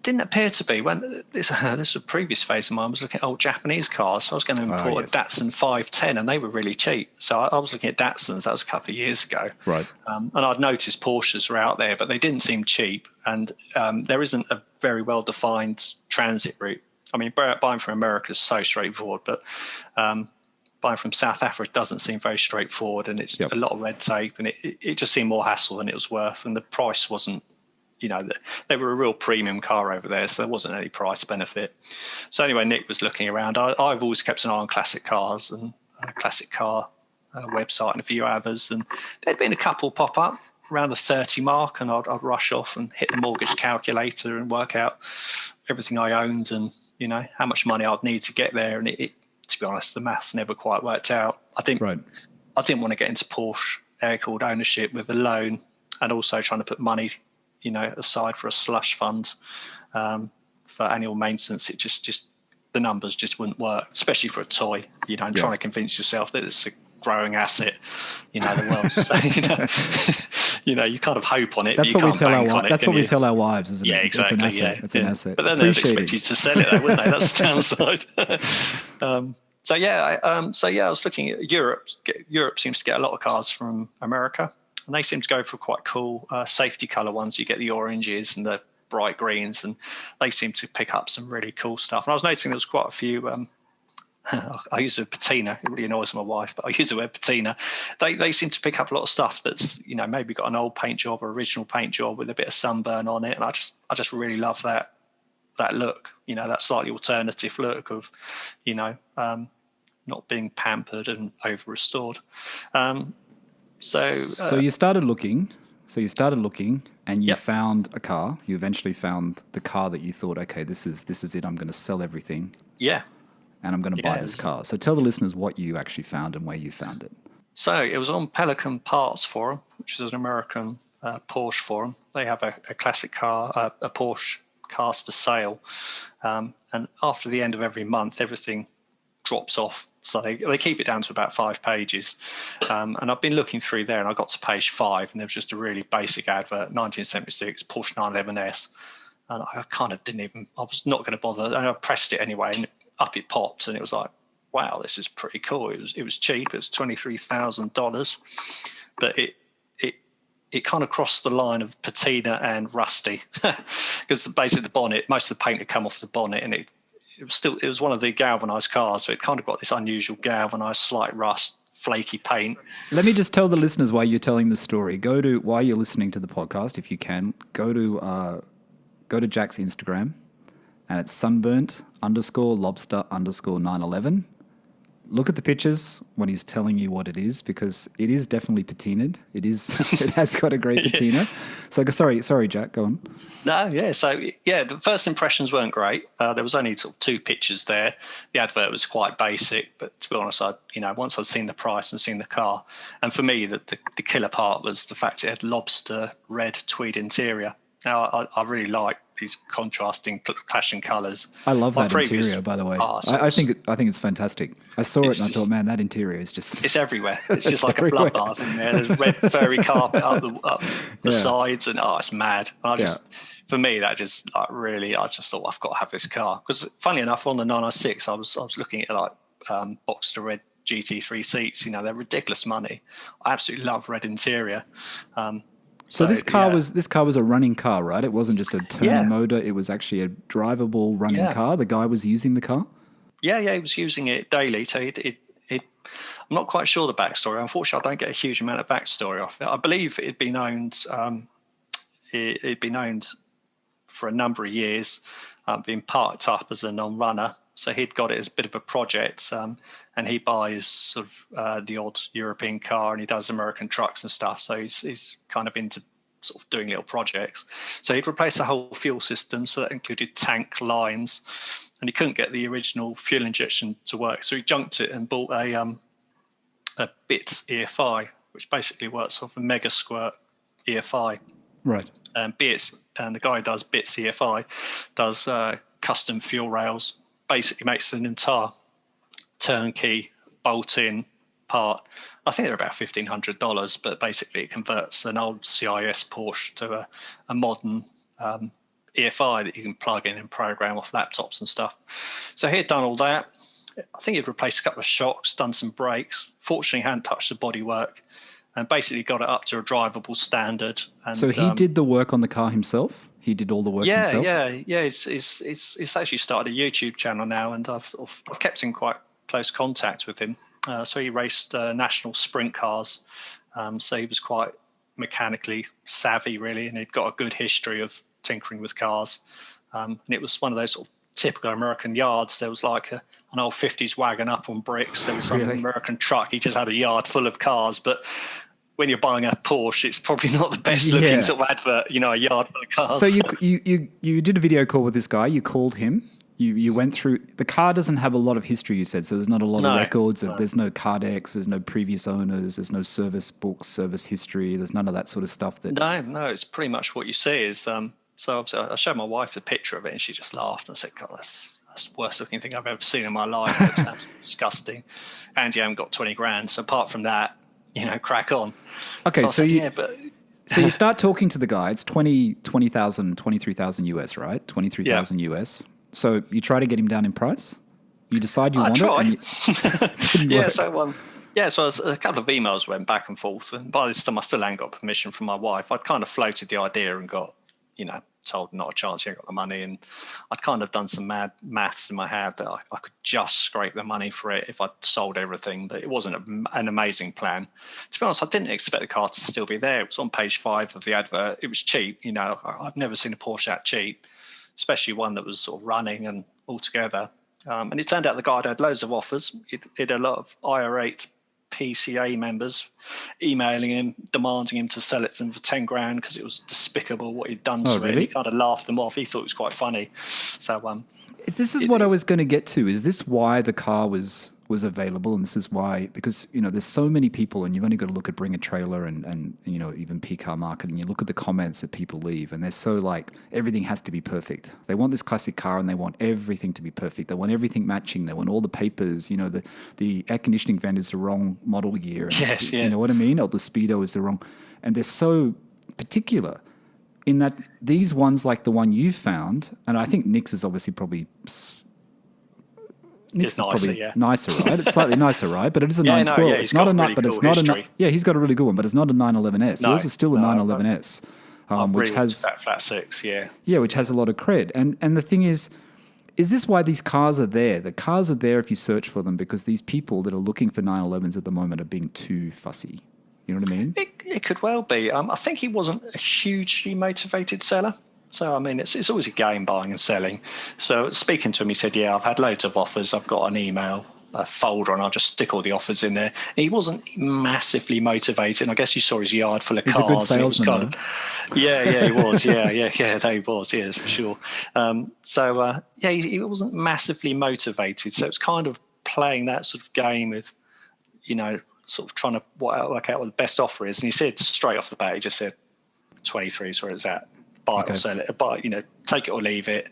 Didn't appear to be. When this was a previous phase of mine, I was looking at old Japanese cars. So I was going to import a Datsun 510, and they were really cheap. So I was looking at Datsuns. That was a couple of years ago. Right. And I'd noticed Porsches were out there, but they didn't seem cheap. And there isn't a very well-defined transit route. I mean, buying from America is so straightforward, but buying from South Africa doesn't seem very straightforward, and it's a lot of red tape, and it just seemed more hassle than it was worth, and the price wasn't. They were a real premium car over there, so there wasn't any price benefit. So anyway, Nick was looking around. I've always kept an eye on classic cars and a classic car website and a few others, and there'd been a couple pop up around the 30 mark, and I'd rush off and hit the mortgage calculator and work out everything I owned and how much money I'd need to get there. And it to be honest, the maths never quite worked out. I didn't want to get into Porsche air-cooled ownership with a loan, and also trying to put money aside for a slush fund for annual maintenance. It just the numbers just wouldn't work, especially for a toy, and trying to convince yourself that it's a growing asset, the world. So, you kind of hope on it. That's but you what we tell our wives. That's what we you? tell our wives, isn't it? Yeah, exactly. It's an asset. But then they'd expect you to sell it, though, wouldn't they? That's the downside. I was looking at Europe. Europe seems to get a lot of cars from America. And they seem to go for quite cool safety colour ones. You get the oranges and the bright greens, and they seem to pick up some really cool stuff. And I was noticing there was quite a few. I use the word patina. It really annoys my wife, but I use the word patina. They seem to pick up a lot of stuff that's maybe got an old paint job or original paint job with a bit of sunburn on it, and I just really love that look. That slightly alternative look of not being pampered and over restored. So you started looking. And you found a car. You eventually found the car that you thought, okay, this is it. I'm going to sell everything. Yeah. And I'm going to buy this car. So tell the listeners what you actually found and where you found it. So it was on Pelican Parts forum, which is an American Porsche forum. They have a classic car, a Porsche cars for sale. And after the end of every month, everything drops off. So they keep it down to about 5 pages. And I've been looking through there, and I got to page 5, and there was just a really basic advert, 1976 Porsche 911S. And I kind of I was not going to bother. And I pressed it anyway, and up it popped, and it was like, wow, this is pretty cool. It was cheap. It was $23,000. But it kind of crossed the line of patina and rusty. Because basically the bonnet, most of the paint had come off the bonnet, and it was one of the galvanized cars, so it kind of got this unusual galvanized, slight rust, flaky paint. Let me just tell the listeners why you're telling the story. While you're listening to the podcast, if you can, go to Jack's Instagram, and it's sunburnt_lobster_911. Look at the pictures when he's telling you what it is, because it is definitely patinaed. It has got a great patina. So sorry, Jack, go on. No, yeah. So the first impressions weren't great. There was only sort of 2 pictures there. The advert was quite basic, but to be honest, once I'd seen the price and seen the car, and for me, the killer part was the fact it had lobster red tweed interior. Now, I really like these contrasting, clashing colours. I love that interior, by the way. I think it's fantastic. I saw it and I thought, man, that interior is just... It's everywhere. It's just like everywhere. A bloodbath in there. There's red furry carpet up the sides, and it's mad. And for me, that just really, I just thought I've got to have this car. Because funnily enough, on the 996, I was looking at Boxster red GT3 seats. They're ridiculous money. I absolutely love red interior. So this car was a running car, right? It wasn't just a turning motor. It was actually a drivable running car. The guy was using the car. Yeah, he was using it daily. So I'm not quite sure the backstory. Unfortunately, I don't get a huge amount of backstory off it. I believe it'd been owned. It'd been owned for a number of years, being parked up as a non-runner. So he'd got it as a bit of a project, and he buys sort of the odd European car, and he does American trucks and stuff. So he's kind of into sort of doing little projects. So he'd replaced the whole fuel system, so that included tank lines, and he couldn't get the original fuel injection to work. So he junked it and bought a BITS EFI, which basically works off a mega squirt EFI. Right. BITS, and the guy who does BITS EFI does custom fuel rails, basically makes an entire turnkey bolt-in part. I think they're about $1,500, but basically it converts an old CIS Porsche to a modern EFI that you can plug in and program off laptops and stuff. So he had done all that. I think he'd replaced a couple of shocks, done some brakes. Fortunately, hadn't touched the bodywork, and basically got it up to a drivable standard. And, so he did the work on the car himself? He did all the work himself? Yeah. It's actually started a YouTube channel now, and I've kept in quite close contact with him. So he raced national sprint cars. So he was quite mechanically savvy, really, and he'd got a good history of tinkering with cars. And it was one of those sort of typical American yards. There was like an old 50s wagon up on bricks. There was some American truck. He just had a yard full of cars. But when you're buying a Porsche, it's probably not the best looking sort of advert, a yard full of cars. So you did a video call with this guy. You called him. You went through. The car doesn't have a lot of history, you said, so there's not a lot of records. There's no Cardex, there's no previous owners, there's no service books, service history. There's none of that sort of stuff. No, it's pretty much what you see is. So obviously I showed my wife the picture of it, and she just laughed and said, God, that's the worst looking thing I've ever seen in my life. It sounds disgusting. And you haven't got 20 grand. So apart from that, crack on. Okay, so you start talking to the guy. It's 23,000 US, right? 23,000 US. So you try to get him down in price. You decide you want it. And So a couple of emails went back and forth, and by this time I still hadn't got permission from my wife. I'd kind of floated the idea and got, told not a chance, you ain't got the money, and I'd kind of done some mad maths in my head that I could just scrape the money for it if I'd sold everything, but it wasn't an amazing plan. To be honest, I didn't expect the car to still be there. It was on page 5 of the advert. It was cheap, I've never seen a Porsche that cheap, especially one that was sort of running and all together. And it turned out the guy had loads of offers. He had a lot of IR8 PCA members emailing him, demanding him to sell it to them for 10 grand because it was despicable what he'd done to it. And he kind of laughed them off. He thought it was quite funny. So this is what I was going to get to. Is this why the car was available? And this is why, because there's so many people, and you've only got to look at Bring a Trailer and even P-Car Market, and you look at the comments that people leave, and they're so like, everything has to be perfect. They want this classic car, and they want everything to be perfect. They want everything matching. They want all the papers. The air conditioning vent is the wrong model year. And you know what I mean? Or the speedo is the wrong, and they're so particular in that these ones, like the one you found, and I think Nick's is obviously probably. Nick's is probably nicer, right? It's slightly nicer, right? But it is a 912. It's not a nut, but it's not a. Yeah, he's got a really good one, but it's not a 911S. No, yours is still a 911S, which has that flat 6. Yeah, which has a lot of cred. And the thing is this why these cars are there? The cars are there if you search for them, because these people that are looking for 911s at the moment are being too fussy. You know what I mean? It could well be. I think he wasn't a hugely motivated seller. So, I mean, it's always a game, buying and selling. So speaking to him, he said, I've had loads of offers. I've got an email, a folder, and I'll just stick all the offers in there. And he wasn't massively motivated. And I guess you saw his yard full of cars. He's a good salesman, he was. He was, yes, for sure. He wasn't massively motivated. So it's kind of playing that sort of game with, sort of trying to work out what the best offer is. And he said straight off the bat, he just said, 23 is where it's at. Buy it or sell it, but take it or leave it.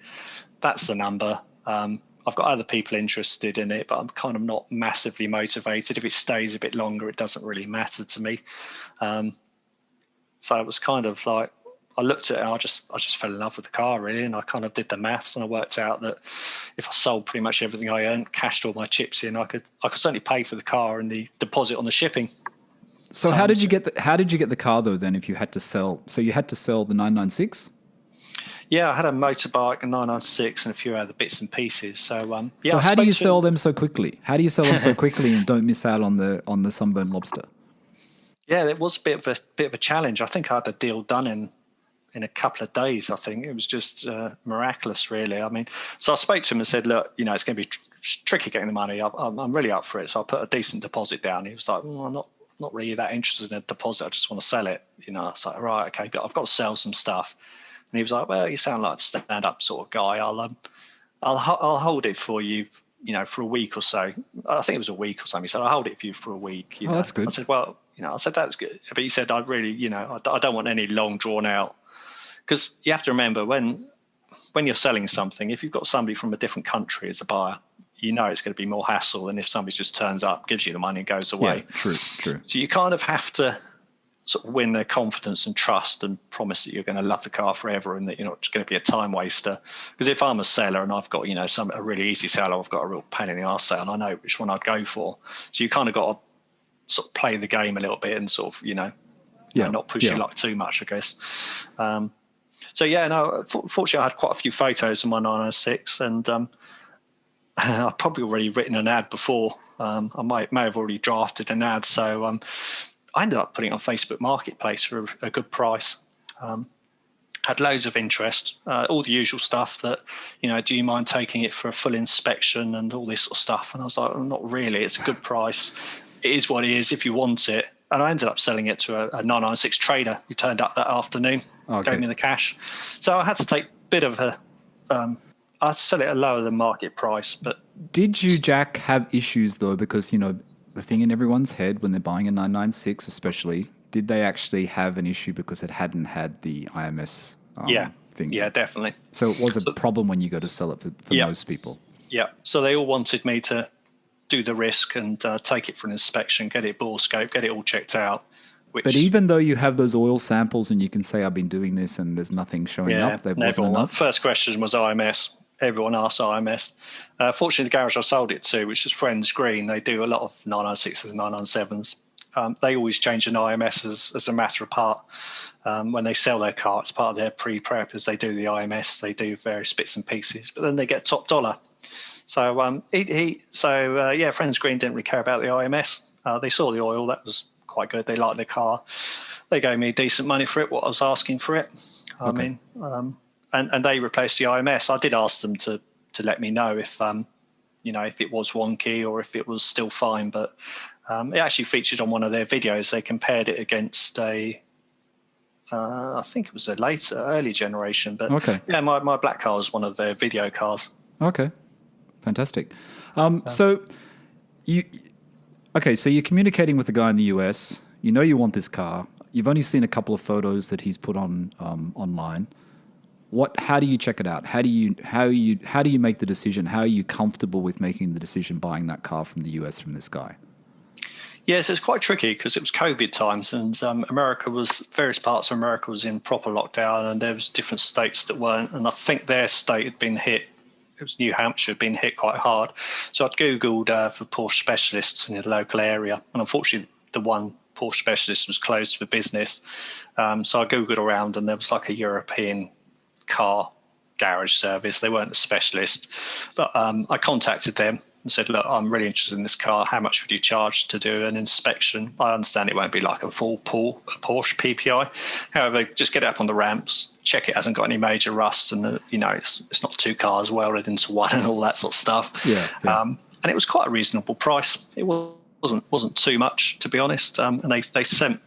That's the number. I've got other people interested in it, but I'm kind of not massively motivated. If it stays a bit longer, it doesn't really matter to me. So it was kind of like, I looked at it and I just fell in love with the car, really. And I kind of did the maths, and I worked out that if I sold pretty much everything I earned, cashed all my chips in, I could certainly pay for the car and the deposit on the shipping. So how did you get the car though? Then, if you had to sell, so you had to sell the 996. Yeah, I had a motorbike, a 996, and a few other bits and pieces. So yeah. So how do you sell them so quickly? How do you sell them so quickly and don't miss out on the Sunburnt Lobster? Yeah, it was a bit of a challenge. I think I had the deal done in a couple of days. I think it was just miraculous, really. I mean, so I spoke to him and said, look, it's going to be tricky getting the money. I'm really up for it. So I put a decent deposit down. He was like, well, I'm not really that interested in a deposit. I just want to sell it. I was like, right, okay, but I've got to sell some stuff. And he was like, well, you sound like a stand-up sort of guy. I'll hold it for you, for a week or so. I think it was a week or something. He said, I'll hold it for you for a week. Oh, that's good. I said, well, that's good. But he said, I really, I don't want any long drawn out. Because you have to remember when you're selling something, if you've got somebody from a different country as a buyer, it's going to be more hassle than if somebody just turns up, gives you the money and goes away. Yeah, true. So you kind of have to sort of win their confidence and trust and promise that you're going to love the car forever and that you're not just going to be a time waster. Because if I'm a seller and I've got, a really easy seller, I've got a real pain in the arse sale, and I know which one I'd go for. So you kind of got to sort of play the game a little bit and sort of, not push your luck too much, I guess. So yeah, no, fortunately I had quite a few photos of my 906, and I've probably already written an ad before. I may have already drafted an ad. So I ended up putting it on Facebook Marketplace for a good price. Had loads of interest, all the usual stuff that, do you mind taking it for a full inspection and all this sort of stuff? And I was like, well, not really. It's a good price. It is what it is if you want it. And I ended up selling it to a 996 trader who turned up that afternoon, gave me the cash. So I had to take a bit of I had to sell it at lower than market price. But did you, Jack, have issues though? Because, the thing in everyone's head when they're buying a 996 especially, did they actually have an issue because it hadn't had the IMS thing? Yeah, definitely. So it was a problem when you go to sell it for most people? Yeah. So they all wanted me to do the risk and take it for an inspection, get it ball scope, get it all checked out. But even though you have those oil samples and you can say, I've been doing this and there's nothing showing up, there wasn't enough? First question was IMS. Everyone asked IMS. Fortunately, the garage I sold it to, which is Friends Green, they do a lot of 996s and 997s. They always change an IMS as a matter of part. When they sell their car, it's part of their pre-prep as they do the IMS, they do various bits and pieces, but then they get top dollar. So Friends Green didn't really care about the IMS. They saw the oil, that was quite good. They liked the car. They gave me decent money for it, what I was asking for it. Okay. And they replaced the IMS. I did ask them to let me know if if it was wonky or if it was still fine. But it actually featured on one of their videos. They compared it against I think it was a early generation. But yeah, my black car was one of their video cars. Okay, fantastic. So you're communicating with the guy in the US. You want this car. You've only seen a couple of photos that he's put on online. How do you check it out? How do you make the decision? How are you comfortable with making the decision buying that car from the US from this guy? Yes, it's quite tricky because it was COVID times, and various parts of America was in proper lockdown, and there was different states that weren't. And I think their state had been hit. It was New Hampshire had been hit quite hard. So I'd Googled for Porsche specialists in the local area, and unfortunately, the one Porsche specialist was closed for business. So I Googled around, and there was like a European car garage service. They weren't a specialist, but I contacted them and said, look, I'm really interested in this car. How much would you charge to do an inspection? I understand it won't be like a full Porsche PPI. However, just get it up on the ramps, check it hasn't got any major rust, and it's not two cars welded into one and all that sort of stuff. Yeah. And it was quite a reasonable price. It wasn't too much, to be honest. And they sent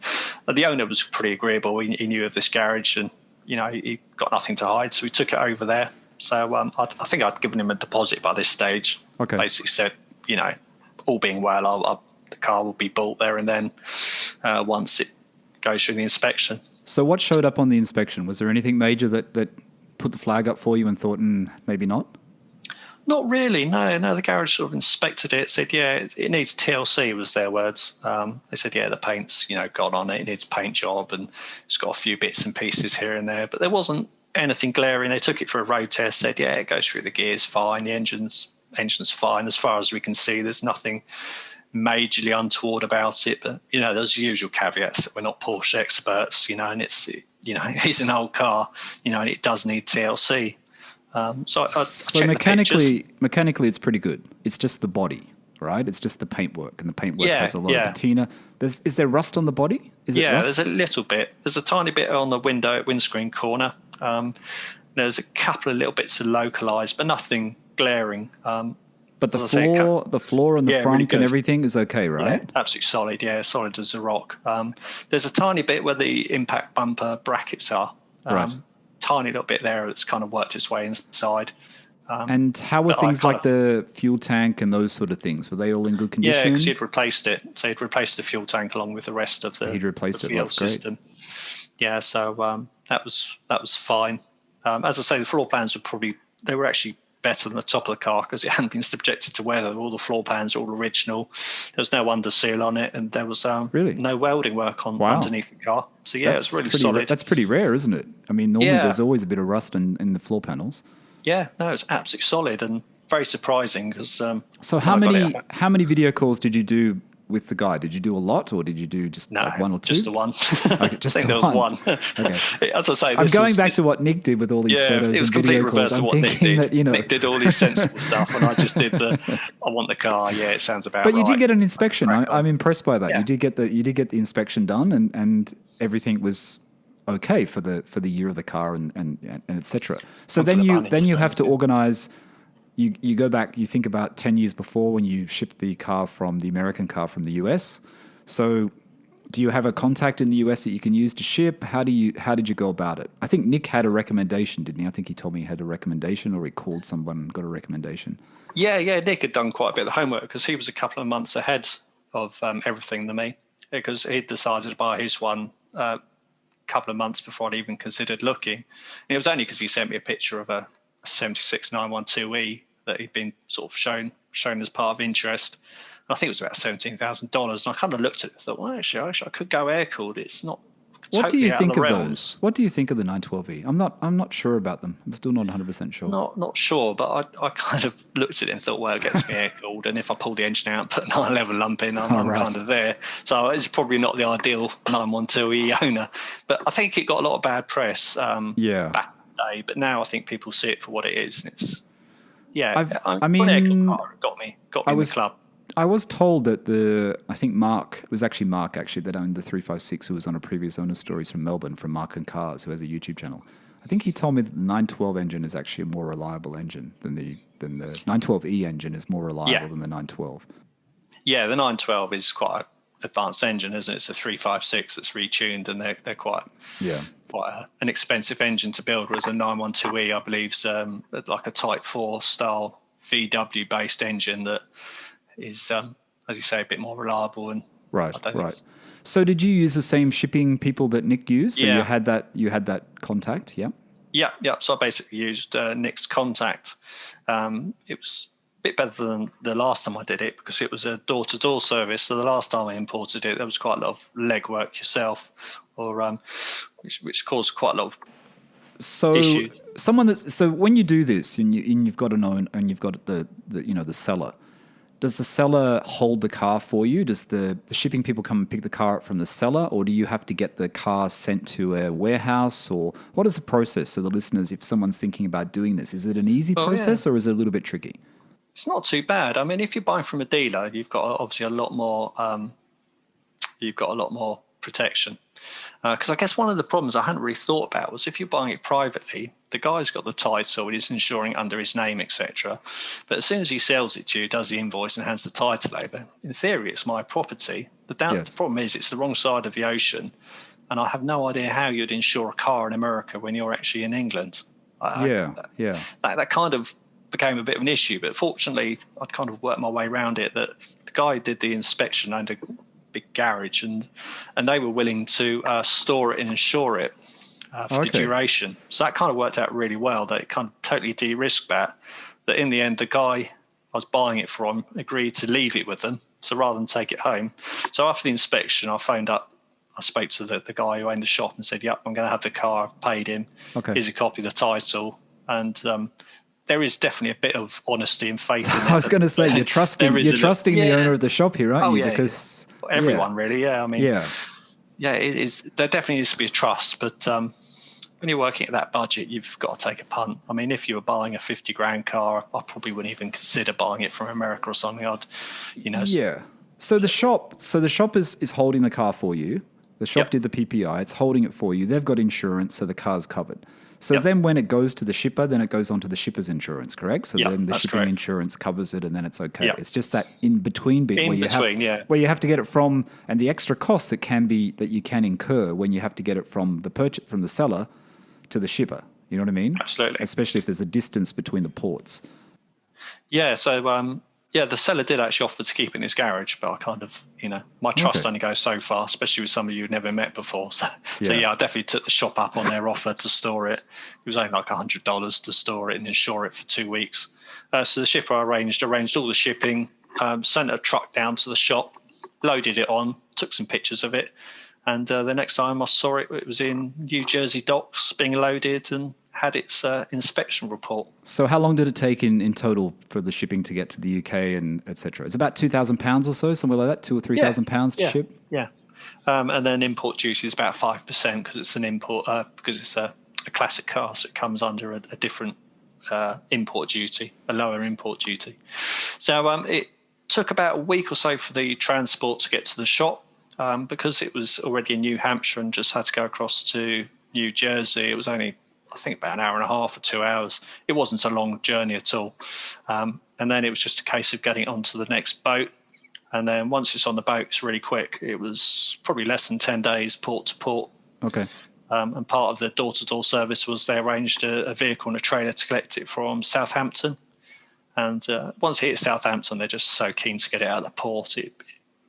the owner was pretty agreeable. He knew of this garage, and he got nothing to hide, so we took it over there. So I think I'd given him a deposit by this stage. Okay. Basically said, all being well, the car will be bought there and then once it goes through the inspection. So what showed up on the inspection? Was there anything major that put the flag up for you and thought, maybe not? Not really. No. The garage sort of inspected it, said, yeah, it needs TLC was their words. They said, yeah, the paint's, gone on it. It needs a paint job and it's got a few bits and pieces here and there. But there wasn't anything glaring. They took it for a road test, said, yeah, it goes through the gears fine. The engine's fine. As far as we can see, there's nothing majorly untoward about it. But, there's the usual caveats that we're not Porsche experts, and it's, it's an old car, and it does need TLC. So mechanically, it's pretty good. It's just the body, right? It's just the paintwork, and the paintwork has a lot of patina. Is there rust on the body? There's a little bit. There's a tiny bit on the windscreen corner. There's a couple of little bits of localized, but nothing glaring. But the floor and the front really and everything is okay, right? Yeah, absolutely solid. Yeah, solid as a rock. There's a tiny bit where the impact bumper brackets are. Right. Tiny little bit there that's kind of worked its way inside. And how were things like the fuel tank and those sort of things? Were they all in good condition? Yeah, because he'd replaced it. So he'd replaced the fuel tank along with the rest of the fuel system. Great. Yeah, so that was fine. As I say, the floor plans were actually better than the top of the car because it hadn't been subjected to weather. All the floor pans are all original. There was no under seal on it, and there was no welding work underneath the car. So yeah, it's really solid. That's pretty rare, isn't it? I mean, normally there's always a bit of rust in the floor panels. Yeah, no, it's absolutely solid and very surprising because. So how many video calls did you do with the guy? Did you do a lot, or did you do just like one or two? Just the one. Okay, just I think there was one. Okay. As I say, I'm going back to what Nick did with all these photos it was and video calls. I'm thinking Nick did. That, Nick did all these sensible stuff, and I just did I want the car. Yeah, it sounds about. But right. you did get an inspection. I'm impressed by that. Yeah. You did get the inspection done, and everything was okay for the year of the car and etc. So then you have to organize. You go back, you think about 10 years before when you shipped the American car from the US. So do you have a contact in the US that you can use to ship? How did you go about it? I think Nick had a recommendation, didn't he? I think he told me he had a recommendation, or he called someone and got a recommendation. Yeah. Nick had done quite a bit of the homework because he was a couple of months ahead of everything than me, because he'd decided to buy his one a couple of months before I'd even considered looking. And it was only because he sent me a picture of a 76 912E that he'd been sort of shown as part of interest. And I think it was about $17,000. And I kind of looked at it and thought, well, actually, I could go air-cooled. It's not totally What do you think of those? What do you think of the 912E? I'm not sure about them. I'm still not 100% sure. Not sure, but I kind of looked at it and thought, well, it gets me air-cooled. And if I pull the engine out and put a 911 lump in, I'm kind of there. So it's probably not the ideal 912E owner. But I think it got a lot of bad press back in the day. But now I think people see it for what it is. And it's... Yeah, got me in the club. I was told that I think Mark that owned the 356, who was on a previous Owner Stories from Melbourne, from Mark and Cars, who has a YouTube channel. I think he told me that the 912 engine is actually a more reliable engine than the 912E engine is more reliable than the 912. Yeah, the 912 is quite an advanced engine, isn't it? It's a 356 that's retuned, and they're quite an expensive engine to build, whereas a 912E, I believe, is like a Type 4 style VW based engine that is, as you say, a bit more reliable. And right. So did you use the same shipping people that Nick used? So you had that contact, yeah? Yeah. So I basically used Nick's contact. It was a bit better than the last time I did it because it was a door-to-door service. So the last time I imported it, there was quite a lot of legwork yourself, or which caused quite a lot of issues. So when you do this and you've got and you've got the seller, does the seller hold the car for you? Does the shipping people come and pick the car up from the seller, or do you have to get the car sent to a warehouse? Or what is the process? So the listeners, if someone's thinking about doing this, is it an easy process or is it a little bit tricky? It's not too bad. I mean, if you're buying from a dealer, you've got obviously a lot more. You've got a lot more protection. Because I guess one of the problems I hadn't really thought about was if you're buying it privately, the guy's got the title, he's insuring under his name, etc. But as soon as he sells it to you, does the invoice and hands the title over, in theory, it's my property. The problem is it's the wrong side of the ocean, and I have no idea how you'd insure a car in America when you're actually in England. That kind of became a bit of an issue, but fortunately, I'd kind of worked my way around it. That the guy did the inspection under big garage, and they were willing to store it and insure it for the duration. So that kind of worked out really well. That it kind of totally de-risked that. that in the end, the guy I was buying it from agreed to leave it with them. So rather than take it home. So after the inspection, I phoned up. I spoke to the guy who owned the shop and said, yep, I'm going to have the car. I've paid him. Okay. Here's a copy of the title. And there is definitely a bit of honesty and faith in it. I was going to say, you're trusting the owner of the shop here, aren't you? Yeah, because everyone really, yeah. I mean, yeah, it is. There definitely needs to be a trust, but when you're working at that budget, you've got to take a punt. I mean, if you were buying a 50 grand car, I probably wouldn't even consider buying it from America or something. Yeah. So the shop is holding the car for you. The shop did the PPI. It's holding it for you. They've got insurance, so the car's covered. So then when it goes to the shipper, then it goes on to the shipper's insurance, correct? So then the shipping insurance covers it and then it's okay. It's just that in-between bit where you have to get it from, and the extra cost that you can incur when you have to get it from the seller to the shipper. You know what I mean? Absolutely. Especially if there's a distance between the ports. Yeah, so the seller did actually offer to keep it in his garage, but I kind of, my trust only goes so far, especially with somebody you've never met before. So I definitely took the shop up on their offer to store it. It was only like $100 to store it and insure it for 2 weeks. So the shipper arranged all the shipping, sent a truck down to the shop, loaded it on, took some pictures of it. And the next time I saw it, it was in New Jersey docks being loaded and had its inspection report. So how long did it take in total for the shipping to get to the UK and et cetera? It's about 2,000 pounds or so, somewhere like that, 2,000 or 3,000 pounds to ship? Yeah. And then import duty is about 5% because it's an import, because it's a classic car, so it comes under a different import duty, a lower import duty. So it took about a week or so for the transport to get to the shop because it was already in New Hampshire and just had to go across to New Jersey. It was only, I think, about an hour and a half or 2 hours. It wasn't a long journey at all. And then it was just a case of getting onto the next boat. And then once it's on the boat, it's really quick. It was probably less than 10 days port to port. Okay. And part of the door-to-door service was they arranged a vehicle and a trailer to collect it from Southampton. And once it hit Southampton, they're just so keen to get it out of the port.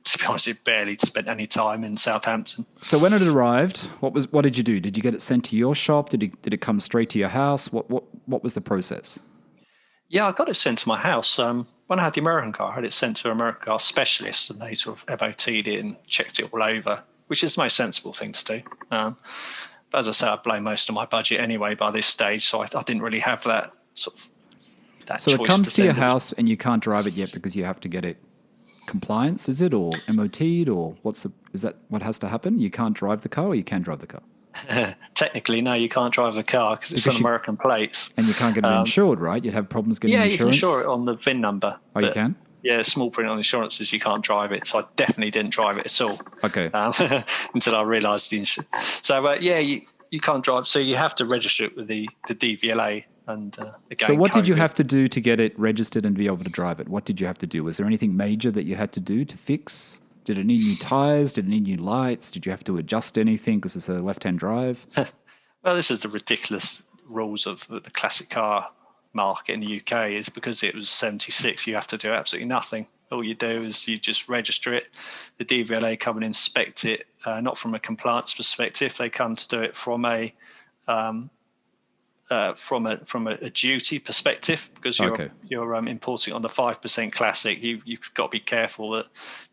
To be honest, it barely spent any time in Southampton. So when it arrived, what did you do? Did you get it sent to your shop? Did it come straight to your house? What was the process? Yeah, I got it sent to my house. When I had the American car, I had it sent to an American car specialist, and they sort of MOT'd it and checked it all over, which is the most sensible thing to do. But as I say, I blow most of my budget anyway by this stage, so I didn't really have that sort of that So choice it comes to your it. house, and you can't drive it yet because you have to get it compliance, is it, or MOT'd, or is that what has to happen? You can't drive the car, or you can drive the car? Technically, no, you can't drive the car because it's on American plates. And you can't get it insured, right? You'd have problems getting insurance? Yeah, you can insure it on the VIN number. Oh, you can? Yeah, small print on insurance is you can't drive it. So I definitely didn't drive it at all. Okay. Until I realised the insurance. So, you can't drive. So you have to register it with the DVLA. And again, so what did you have to do to get it registered and be able to drive it? What did you have to do? Was there anything major that you had to do to fix? Did it need new tires? Did it need new lights? Did you have to adjust anything because it's a left-hand drive? Well, this is the ridiculous rules of the classic car market in the UK. Is because it was 76, you have to do absolutely nothing. All you do is you just register it. The DVLA come and inspect it, not from a compliance perspective. They come to do it from a duty perspective, because you're importing on the 5% classic. You've got to be careful that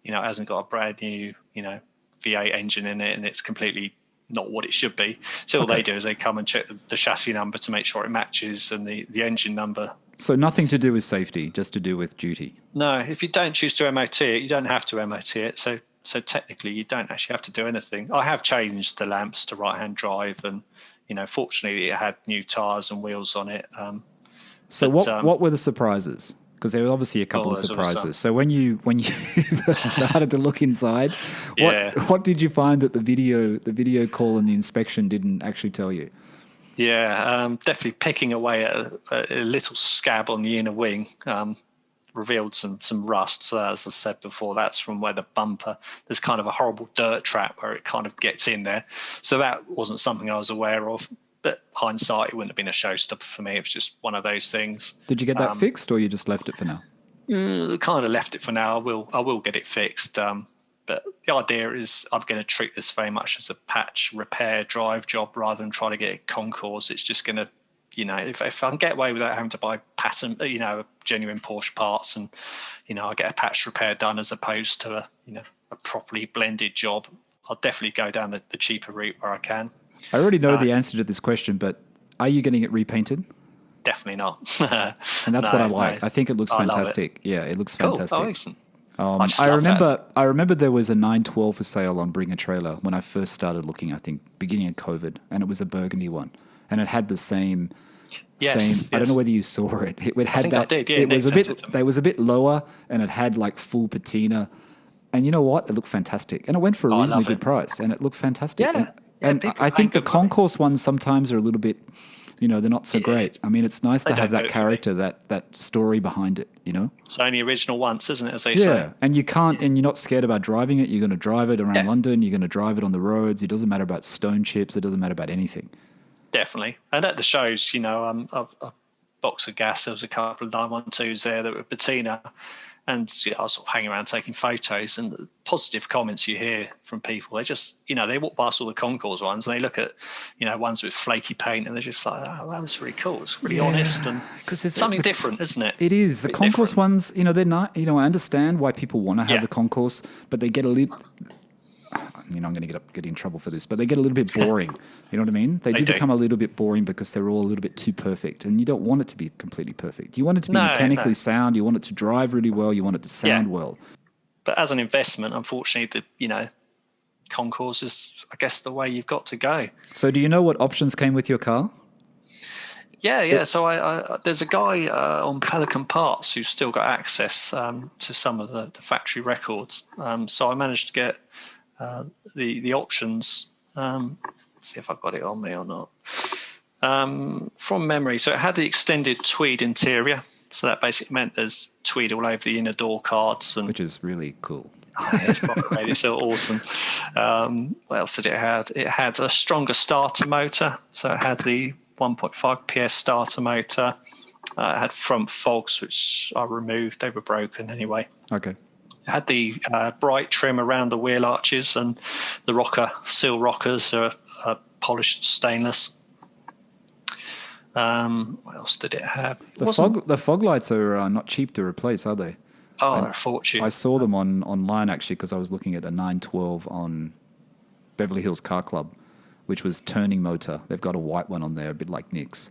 it hasn't got a brand new V8 engine in it and it's completely not what it should be. So all they do is they come and check the chassis number to make sure it matches and the engine number. So nothing to do with safety, just to do with duty. No, if you don't choose to MOT it, you don't have to MOT it. So technically you don't actually have to do anything. I have changed the lamps to right-hand drive, and fortunately, it had new tyres and wheels on it. What were the surprises? Because there were obviously a couple of surprises. So when you first started to look inside, what did you find that the video call and the inspection didn't actually tell you? Yeah, definitely picking away at a little scab on the inner wing. Revealed some rust. So as I said before, that's from where the bumper, there's kind of a horrible dirt trap where it kind of gets in there. So that wasn't something I was aware of. But hindsight, it wouldn't have been a showstopper for me. It was just one of those things. Did you get that fixed, or you just left it for now? Kind of left it for now. I will get it fixed. But the idea is I'm going to treat this very much as a patch repair drive job rather than trying to get it concours. It's just going to if I can get away without having to buy genuine Porsche parts, and I get a patch repair done as opposed to a properly blended job, I'll definitely go down the cheaper route where I can. I already know the answer to this question, but are you getting it repainted? Definitely not. And that's what I like. I think it looks fantastic. Yeah, it looks fantastic. Oh, excellent. I remember there was a 912 for sale on Bring a Trailer when I first started looking, I think, beginning of COVID, and it was a burgundy one. And it had the same. Yes. I don't know whether you saw it. It had that. I did, yeah, it was a bit lower, and it had like full patina. And you know what? It looked fantastic. And it went for a reasonably good price, and it looked fantastic. Yeah. And I think the concourse ones sometimes are a little bit, they're not so great. I mean, it's nice to have that character, that story behind it, It's only original once, isn't it, as they say? Yeah, and and you're not scared about driving it. You're going to drive it around London. You're going to drive it on the roads. It doesn't matter about stone chips. It doesn't matter about anything. Definitely. And at the shows, a box of gas, there was a couple of 912s there that were patina. And I was sort of hanging around taking photos, and the positive comments you hear from people, they just, they walk past all the concourse ones and they look at, ones with flaky paint, and they're just like, oh, wow, that's really cool. It's really honest, and it's something different, isn't it? It is. The concourse ones, they're not, I understand why people want to have the concourse, but they get a little, I'm going to get in trouble for this, but they get a little bit boring. You know what I mean? They do become a little bit boring because they're all a little bit too perfect, and you don't want it to be completely perfect. You want it to be mechanically sound. You want it to drive really well. You want it to sound well. But as an investment, unfortunately, the concourse is, I guess, the way you've got to go. So do you know what options came with your car? Yeah. So I there's a guy on Pelican Parts who's still got access to some of the factory records. So I managed to get the options. See if I've got it on me or not. From memory, so it had the extended tweed interior. So that basically meant there's tweed all over the inner door cards, which is really cool. It's great. It's so awesome. What else did it have? It had a stronger starter motor. So it had the 1.5 PS starter motor. It had front fogs, which I removed. They were broken anyway. Okay. It had the bright trim around the wheel arches, and the sill rockers are polished stainless. What else did it have? The fog lights are not cheap to replace, are they? Oh, they're a fortune. I saw them online actually because I was looking at a 912 on Beverly Hills Car Club, which was turning motor. They've got a white one on there, a bit like Nick's.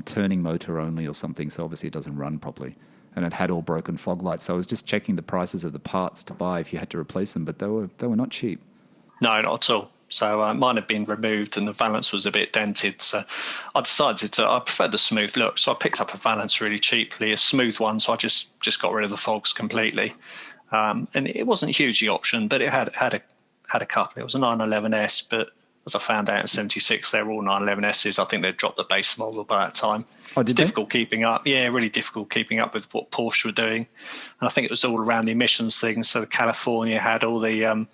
Turning motor only or something, so obviously it doesn't run properly. And it had all broken fog lights. So I was just checking the prices of the parts to buy if you had to replace them, but they were not cheap. No, not at all. So mine had been removed and the valance was a bit dented. So I decided I preferred the smooth look. So I picked up a valance really cheaply, a smooth one. So I just got rid of the fogs completely. And it wasn't hugely optioned, but it had a couple. It was a 911S, but as I found out in 76, they were all 911Ss. I think they'd dropped the base model by that time. Oh, did it's difficult keeping up. Yeah, really difficult keeping up with what Porsche were doing. And I think it was all around the emissions thing. So California had all the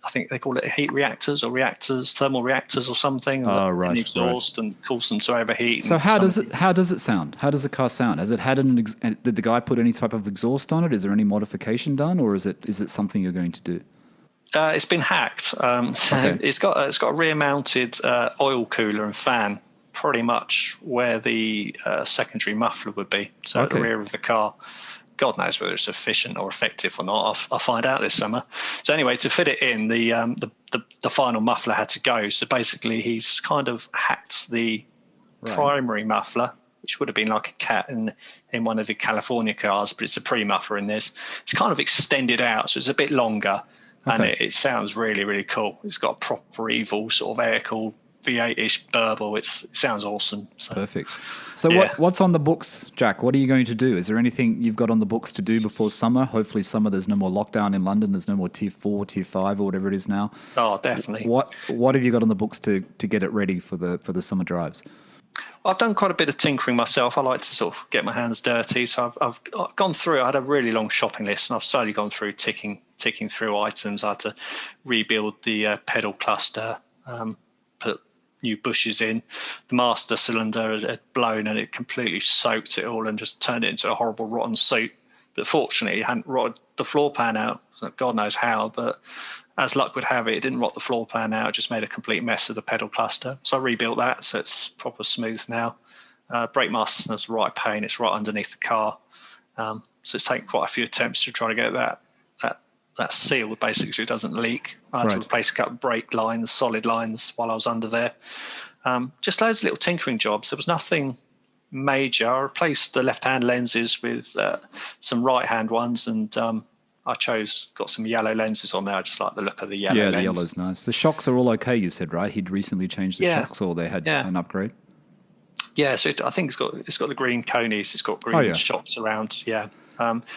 I think they call it heat reactors, thermal reactors or something. Oh, right. Exhaust and cause them to overheat. So how does it sound? How does the car sound? Has it had did the guy put any type of exhaust on it? Is there any modification done, or is it something you're going to do? It's been hacked. Okay. It's got a rear-mounted oil cooler and fan, pretty much where the secondary muffler would be. So at the rear of the car. God knows whether it's efficient or effective or not. I'll find out this summer. So anyway, to fit it in, the final muffler had to go. So basically, he's kind of hacked the primary muffler, which would have been like a cat in one of the California cars, but it's a pre-muffler in this. It's kind of extended out, so it's a bit longer, and it sounds really, really cool. It's got a proper evil sort of air-cooled V8-ish burble. It sounds awesome. So. Perfect. So what's on the books, Jack? What are you going to do? Is there anything you've got on the books to do before summer? Hopefully summer, there's no more lockdown in London. There's no more Tier 4, Tier 5 or whatever it is now. Oh, definitely. What have you got on the books to get it ready for the summer drives? I've done quite a bit of tinkering myself. I like to sort of get my hands dirty. So I've gone through. I had a really long shopping list, and I've slowly gone through ticking through items. I had to rebuild the pedal cluster, put new bushes in. The master cylinder had blown, and it completely soaked it all and just turned it into a horrible rotten soup. But fortunately, it hadn't rotted the floor pan out. So God knows how, but as luck would have it, it didn't rot the floor pan out. It just made a complete mess of the pedal cluster. So I rebuilt that, so it's proper smooth now. Brake master is right pain. It's right underneath the car. So it's taken quite a few attempts to try to get that sealed, basically, so it doesn't leak. I had to replace a couple of brake lines, solid lines, while I was under there. Just loads of little tinkering jobs. There was nothing major. I replaced the left-hand lenses with some right-hand ones, and got some yellow lenses on there. I just like the look of the yellow lens. Yeah, the yellow's nice. The shocks are all okay, you said, right? He'd recently changed the shocks, or they had an upgrade? Yeah, so I think it's got the green conies. It's got green shocks around, yeah.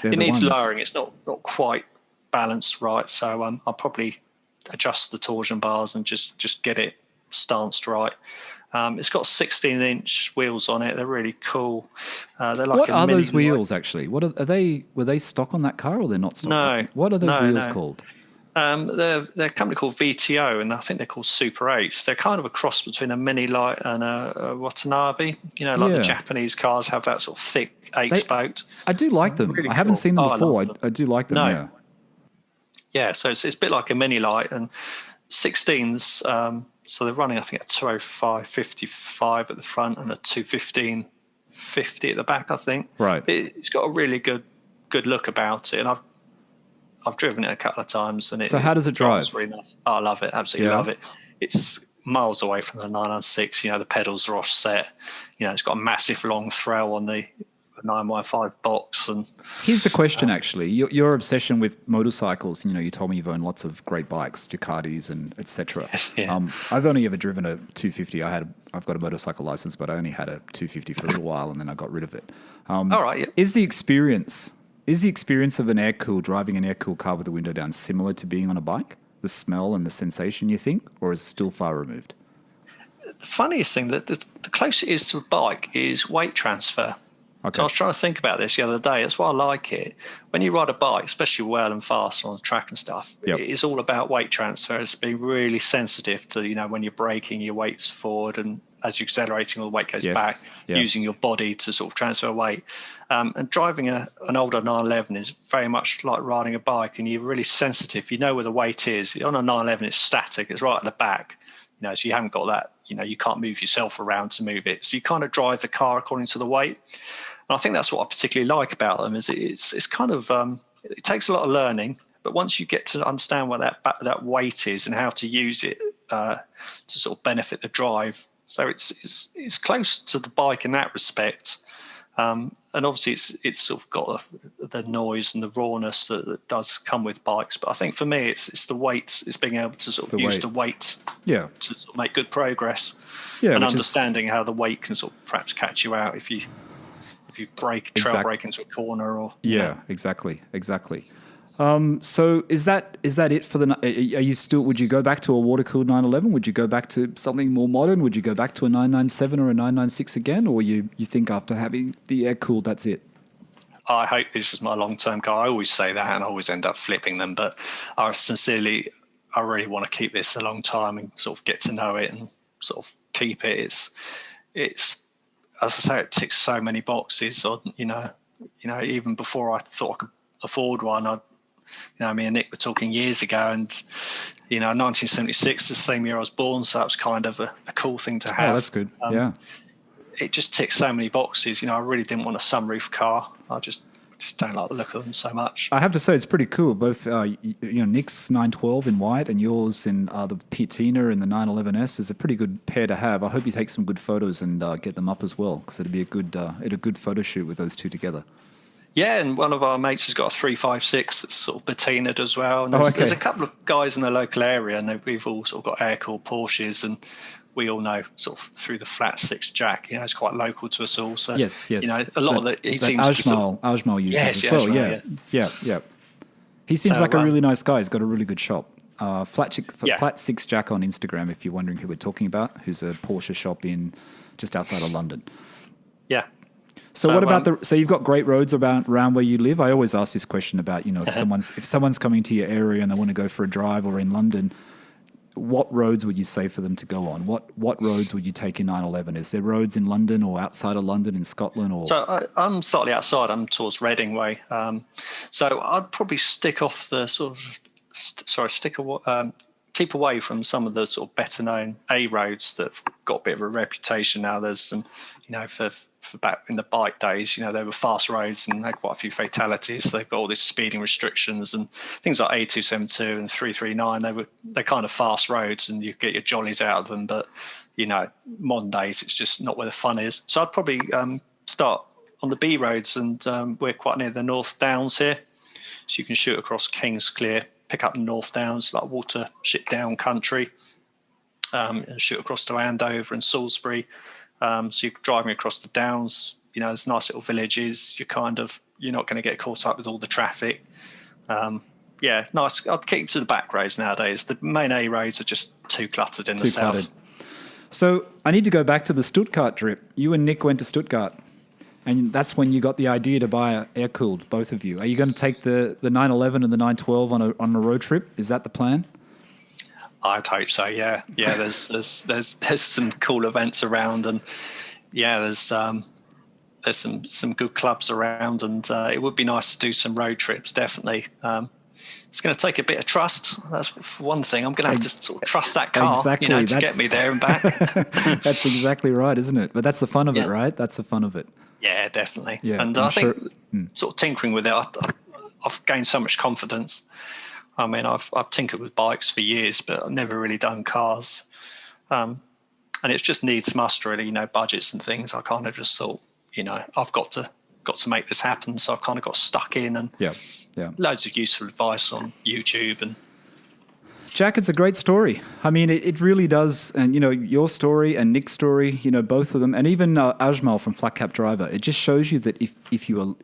It needs lowering. It's not quite balanced right, so I'll probably adjust the torsion bars and just get it stanced right. It's got 16-inch wheels on it. They're really cool. They're like what are those wheels actually? What are they? Were they stock on that car or they're not stock? No. What are those wheels called? They're a company called VTO, and I think they're called Super 8s. They're kind of a cross between a Mini Light and a Watanabe. The Japanese cars have that sort of thick 8-spoke. I do like them. Really I haven't seen them before. I do like them. No. Yeah, so it's a bit like a Mini Light, and 16s. So they're running, I think, a 205/55 at the front and a 215/50 at the back, I think. Right. It's got a really good look about it, and I've driven it a couple of times. And so how does it drive? Really nice. Oh, I love it. Absolutely love it. It's miles away from the 996. The pedals are offset. It's got a massive long throw on the 915 box. And here's the question, actually. Your obsession with motorcycles, you told me you've owned lots of great bikes, Ducatis and etc. Yes, yeah. I've only ever driven a 250. I've got a motorcycle license, but I only had a 250 for a little while, and then I got rid of it. All right. Yeah. Is the experience of driving an air-cooled car with the window down similar to being on a bike? The smell and the sensation, you think, or is it still far removed? The funniest thing, that the closer it is to a bike is weight transfer. Okay. So I was trying to think about this the other day. That's why I like it. When you ride a bike, especially well and fast on the track and stuff, it's all about weight transfer. It's being really sensitive to, when you're braking, your weight's forward, and as you're accelerating, all the weight goes back, using your body to sort of transfer weight. And driving an older 911 is very much like riding a bike, and you're really sensitive. You know where the weight is. On a 911, it's static. It's right at the back. So you haven't got that. You can't move yourself around to move it. So you kind of drive the car according to the weight. And I think that's what I particularly like about them, is it's kind of it takes a lot of learning, but once you get to understand what that weight is and how to use it to sort of benefit the drive, so it's close to the bike in that respect. And obviously it's sort of got the noise and the rawness that does come with bikes. But I think for me, it's the weight, it's being able to sort of use the weight to sort of make good progress. Yeah, and understanding how the weight can sort of perhaps catch you out if you trail brake into a corner or exactly. So is that it for the? Are you still? Would you go back to a water cooled 911? Would you go back to something more modern? Would you go back to a 997 or a 996 again, or you think after having the air cooled that's it? I hope this is my long term car. I always say that, and I always end up flipping them. But I really want to keep this a long time and sort of get to know it and sort of keep it. It's as I say, it ticks so many boxes. Even before I thought I could afford one, me and Nick were talking years ago, and 1976, the same year I was born, so that was kind of a cool thing to have. Oh, that's good. Yeah, it just ticks so many boxes. I really didn't want a sunroof car. I just don't like the look of them so much. I have to say it's pretty cool. Both Nick's 912 in white and yours in the Patina and the 911S is a pretty good pair to have. I hope you take some good photos and get them up as well, because it'd be a good photo shoot with those two together. Yeah, and one of our mates has got a 356 that's sort of patinaed as well. And there's a couple of guys in the local area, and we've all sort of got air-cooled Porsches, and we all know sort of through the flat 6 jack, it's quite local to us all. So, yes. A lot of it, he seems to Ajmal uses as well. Yeah. He seems like a really nice guy. He's got a really good shop. Flat 6 Jack on Instagram, if you're wondering who we're talking about, who's a Porsche shop in just outside of London. Yeah. So what about so you've got great roads around where you live? I always ask this question about, if someone's coming to your area and they want to go for a drive, or in London, what roads would you say for them to go on? What roads would you take in 911? Is there roads in London or outside of London, in Scotland? Or So I'm slightly outside. I'm towards Reading way. So I'd probably stick off the keep away from some of the sort of better known A roads that've got a bit of a reputation now. There's some, for back in the bike days, they were fast roads and had quite a few fatalities. So they've got all these speeding restrictions and things like A272 and 339. They're kind of fast roads and you get your jollies out of them. But, modern days, it's just not where the fun is. So I'd probably start on the B roads, and we're quite near the North Downs here. So you can shoot across Kingsclear, pick up the North Downs, like Watership Down country, and shoot across to Andover and Salisbury. So you're driving across the downs, there's nice little villages. You're not going to get caught up with all the traffic. Nice. I'd keep to the back roads nowadays. The main A roads are just too cluttered in the south. Cluttered. So I need to go back to the Stuttgart trip. You and Nick went to Stuttgart, and that's when you got the idea to buy an air-cooled, both of you. Are you going to take the 911 and the 912 on a road trip? Is that the plan? I'd hope so. Yeah. There's some cool events around, and there's some good clubs around, and it would be nice to do some road trips. Definitely. It's going to take a bit of trust. That's one thing. I'm going to have to sort of trust that car, to get me there and back. That's exactly right, isn't it? But that's the fun of it, right? That's the fun of it. Yeah, definitely. Yeah, and I think sort of tinkering with it, I've gained so much confidence. I mean, I've tinkered with bikes for years, but I've never really done cars. And it's just needs must, really, budgets and things. I kind of just thought, I've got to make this happen. So I've kind of got stuck in, and loads of useful advice on YouTube. And Jack, it's a great story. I mean, it really does. And, your story and Nick's story, both of them, and even Ajmal from Flat Cap Driver, it just shows you that if you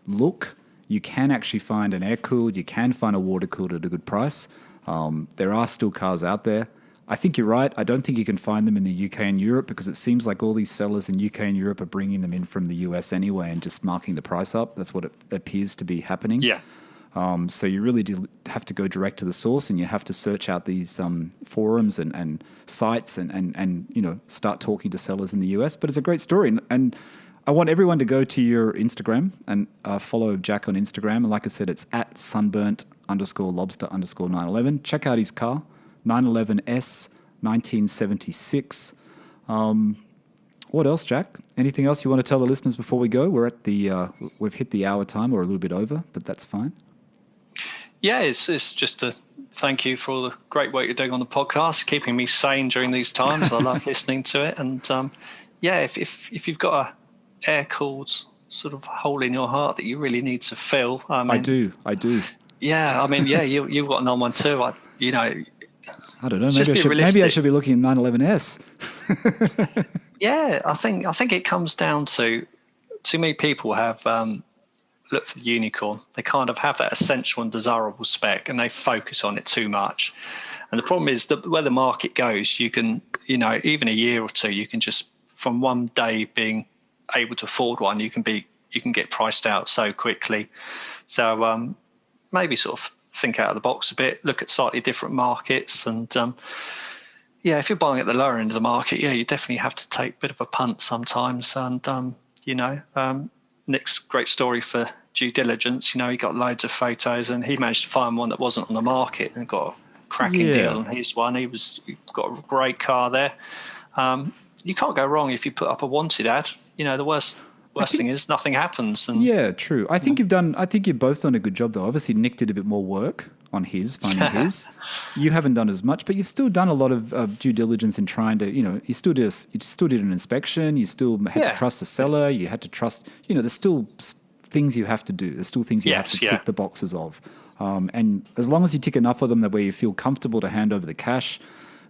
look, you can actually find an air-cooled, you can find a water-cooled at a good price. There are still cars out there. I think you're right. I don't think you can find them in the UK and Europe, because it seems like all these sellers in UK and Europe are bringing them in from the US anyway and just marking the price up. That's what it appears to be happening. Yeah. So you really do have to go direct to the source, and you have to search out these forums and sites and start talking to sellers in the US. But it's a great story. And I want everyone to go to your Instagram and follow Jack on Instagram. And like I said, it's at Sunburnt_Lobster_911. Check out his car, 911S, 1976. What else, Jack? Anything else you want to tell the listeners before we go? We're at we've hit the hour time, or a little bit over, but that's fine. Yeah, it's just to thank you for all the great work you're doing on the podcast, keeping me sane during these times. I love listening to it. And if you've got a air-cooled sort of hole in your heart that you really need to fill. I do. Yeah, I mean, you've got an on one too. I don't know. Maybe I should be looking at 911S. Yeah, I think it comes down to too many people have looked for the unicorn. They kind of have that essential and desirable spec, and they focus on it too much. And the problem is that where the market goes, you can, even a year or two, you can just, from one day being able to afford one, you can get priced out so quickly. So maybe sort of think out of the box a bit, look at slightly different markets, and if you're buying at the lower end of the market, you definitely have to take a bit of a punt sometimes. And Nick's great story for due diligence. He got loads of photos, and he managed to find one that wasn't on the market and got a cracking deal on his one. He got a great car there. You can't go wrong if you put up a wanted ad. The worst thing is nothing happens. And yeah, true. I think you've both done a good job, though. Obviously, Nick did a bit more work on finding his. You haven't done as much, but you've still done a lot of due diligence in trying to, you still did an inspection. You still had to trust the seller. You had to trust, there's still things you have to do. There's still things you have to tick the boxes of. And as long as you tick enough of them that way you feel comfortable to hand over the cash,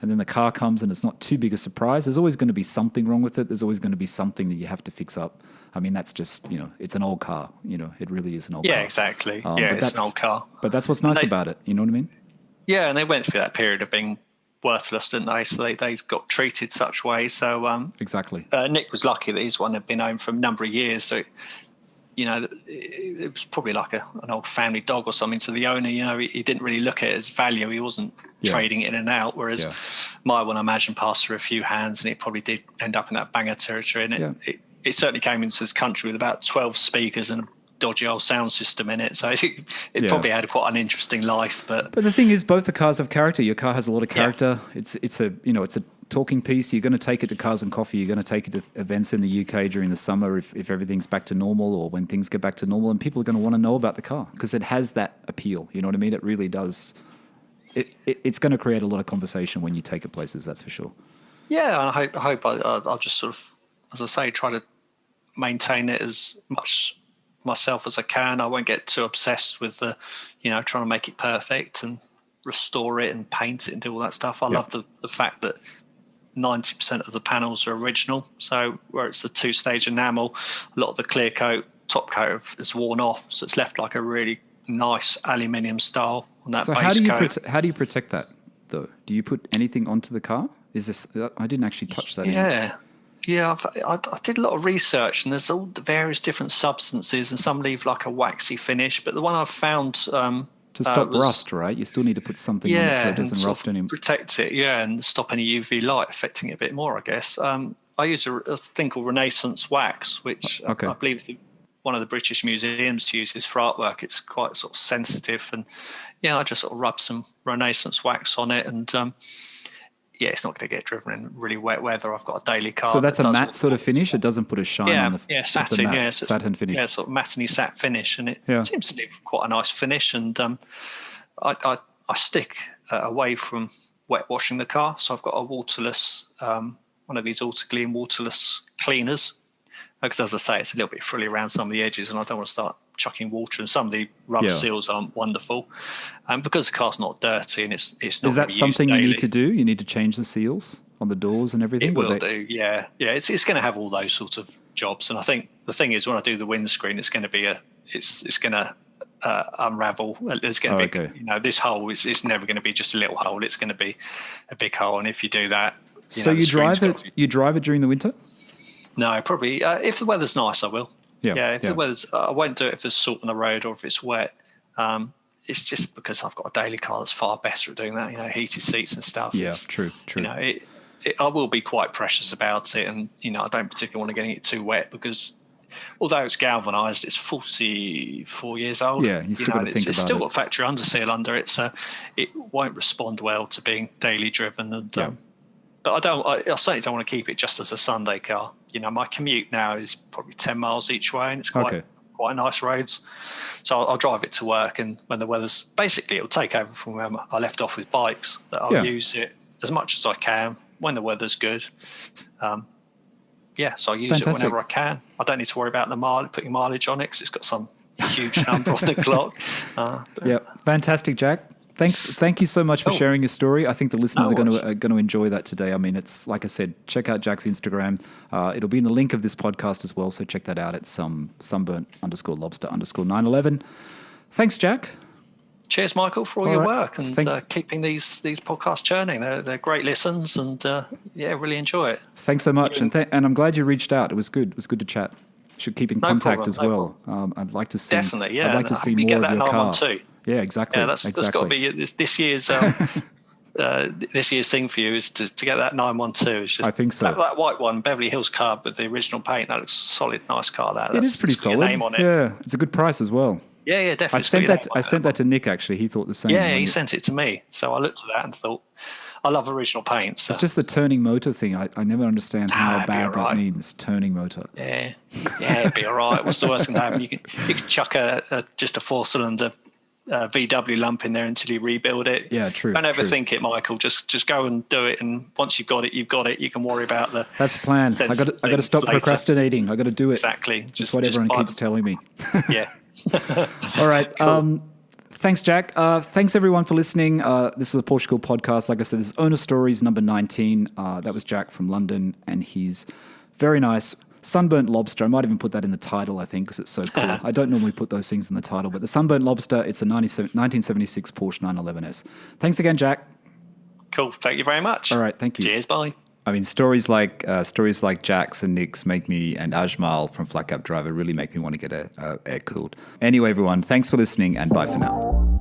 and then the car comes and it's not too big a surprise, there's always going to be something wrong with it. There's always going to be something that you have to fix up. I mean, that's just, it's an old car. It really is an old car. Yeah, exactly. It's an old car. But that's what's nice about it. You know what I mean? Yeah, and they went through that period of being worthless, didn't they? So they got treated such way. So exactly. Nick was lucky that his one had been owned for a number of years. So it was probably like an old family dog or something. So the owner, he didn't really look at it as value. He wasn't trading it in and out. Whereas my one, I imagine, passed through a few hands, and it probably did end up in that banger territory. And it certainly came into this country with about 12 speakers and a dodgy old sound system in it. So it probably had quite an interesting life. But the thing is, both the cars have character. Your car has a lot of character. Yeah. It's a talking piece. You're going to take it to Cars and Coffee. You're going to take it to events in the UK during the summer if everything's back to normal, or when things get back to normal, and people are going to want to know about the car because it has that appeal. You know what I mean? It really does. It's going to create a lot of conversation when you take it places. That's for sure. Yeah, I hope I'll just sort of, as I say, try to maintain it as much myself as I can. I won't get too obsessed with trying to make it perfect and restore it and paint it and do all that stuff. I love the fact that 90% of the panels are original. So where it's the two-stage enamel, a lot of the clear coat, top coat is worn off. So it's left like a really nice aluminium style on that base coat. How do you protect that, though? Do you put anything onto the car? Is this? I didn't actually touch that. Yeah, I did a lot of research, and there's all the various different substances, and some leave like a waxy finish. But the one I've found to stop rust, right? You still need to put something on it so it doesn't rust anymore. Protect it, and stop any UV light affecting it a bit more, I guess. I use a thing called Renaissance wax, which I believe one of the British museums uses for artwork. It's quite sort of sensitive, and I just sort of rub some Renaissance wax on it, and it's not going to get driven in really wet weather. I've got a daily car. So that's a matte sort of finish? It doesn't put a shine on the... Yeah, satin, satin finish. Yeah, sort of matiny satin finish, and it seems to leave quite a nice finish, and I stick away from wet washing the car, so I've got a waterless, one of these Autoclean waterless cleaners, because as I say, it's a little bit frilly around some of the edges, and I don't want to start chucking water, and some of the rubber seals aren't wonderful, because the car's not dirty and it's not. Is that something you need to do? You need to change the seals on the doors and everything? It will do, yeah. It's going to have all those sorts of jobs, and I think the thing is, when I do the windscreen, it's going to be it's going to unravel. There's going to be this hole is never going to be just a little hole. It's going to be a big hole, and if you do that, you drive it during the winter? No, probably if the weather's nice, I will. If the weather's, I won't do it if there's salt on the road or if it's wet. It's just because I've got a daily car that's far better at doing that. Heated seats and stuff. Yeah, true. I will be quite precious about it, and I don't particularly want to get it too wet because although it's galvanised, it's 44 years old. Yeah, you still got to think about it. It's still got factory underseal under it, so it won't respond well to being daily driven. And but I certainly don't want to keep it just as a Sunday car. My commute now is probably 10 miles each way, and it's quite nice roads. So I'll drive it to work, and when the weather's... Basically, it'll take over from where I left off with bikes, that I'll use it as much as I can when the weather's good. So I'll use it whenever I can. I don't need to worry about putting mileage on it because it's got some huge number on the clock. Fantastic, Jack. Thank you so much for sharing your story. I think the listeners are going to enjoy that today. I mean, it's like I said, check out Jack's Instagram. It'll be in the link of this podcast as well, so check that out. It's Sunburnt_Lobster_911. Thanks, Jack. Cheers, Michael, for all your work and keeping these podcasts churning. They're great listens, and really enjoy it. Thanks so much, and I'm glad you reached out. It was good. It was good to chat. Should keep in contact as well. I'd like to see. Definitely, yeah. I'd like to see more of your car. Too. Yeah, exactly. Yeah, that's got to be this year's this year's thing for you is to get that 912. It's just, I think so. That white one, Beverly Hills car with the original paint. That looks solid, nice car. It is pretty solid. Name on it. Yeah, it's a good price as well. Yeah, definitely. I sent that to Nick. Actually, he thought the same. Yeah, he sent it to me. So I looked at that and thought, I love original paint. So. It's just the turning motor thing. I never understand how bad that means. Turning motor. Yeah, it'd be all right. What's the worst thing that happen? You can chuck just a 4-cylinder VW lump in there until you rebuild it. Yeah, true. Don't overthink it, Michael. Just go and do it, and once you've got it, you've got it. You can worry about the. That's the plan. I got to stop procrastinating. I got to do it. Exactly. Just what everyone keeps telling me. Yeah. All right. Cool. Thanks, Jack. Thanks, everyone, for listening. This was a PorscheCooled podcast. Like I said, this is Owner Stories number 19. That was Jack from London, and he's very nice. Sunburnt Lobster. I might even put that in the title, I think, because it's so cool. I don't normally put those things in the title, but the Sunburnt Lobster, it's a 1976 Porsche 911S. Thanks again, Jack. Cool. Thank you very much. All right. Thank you. Cheers. Bye. I mean, stories like Jack's and Nick's make me, and Ajmal from Flat Cap Driver really make me want to get a air cooled. Anyway, everyone, thanks for listening, and bye for now.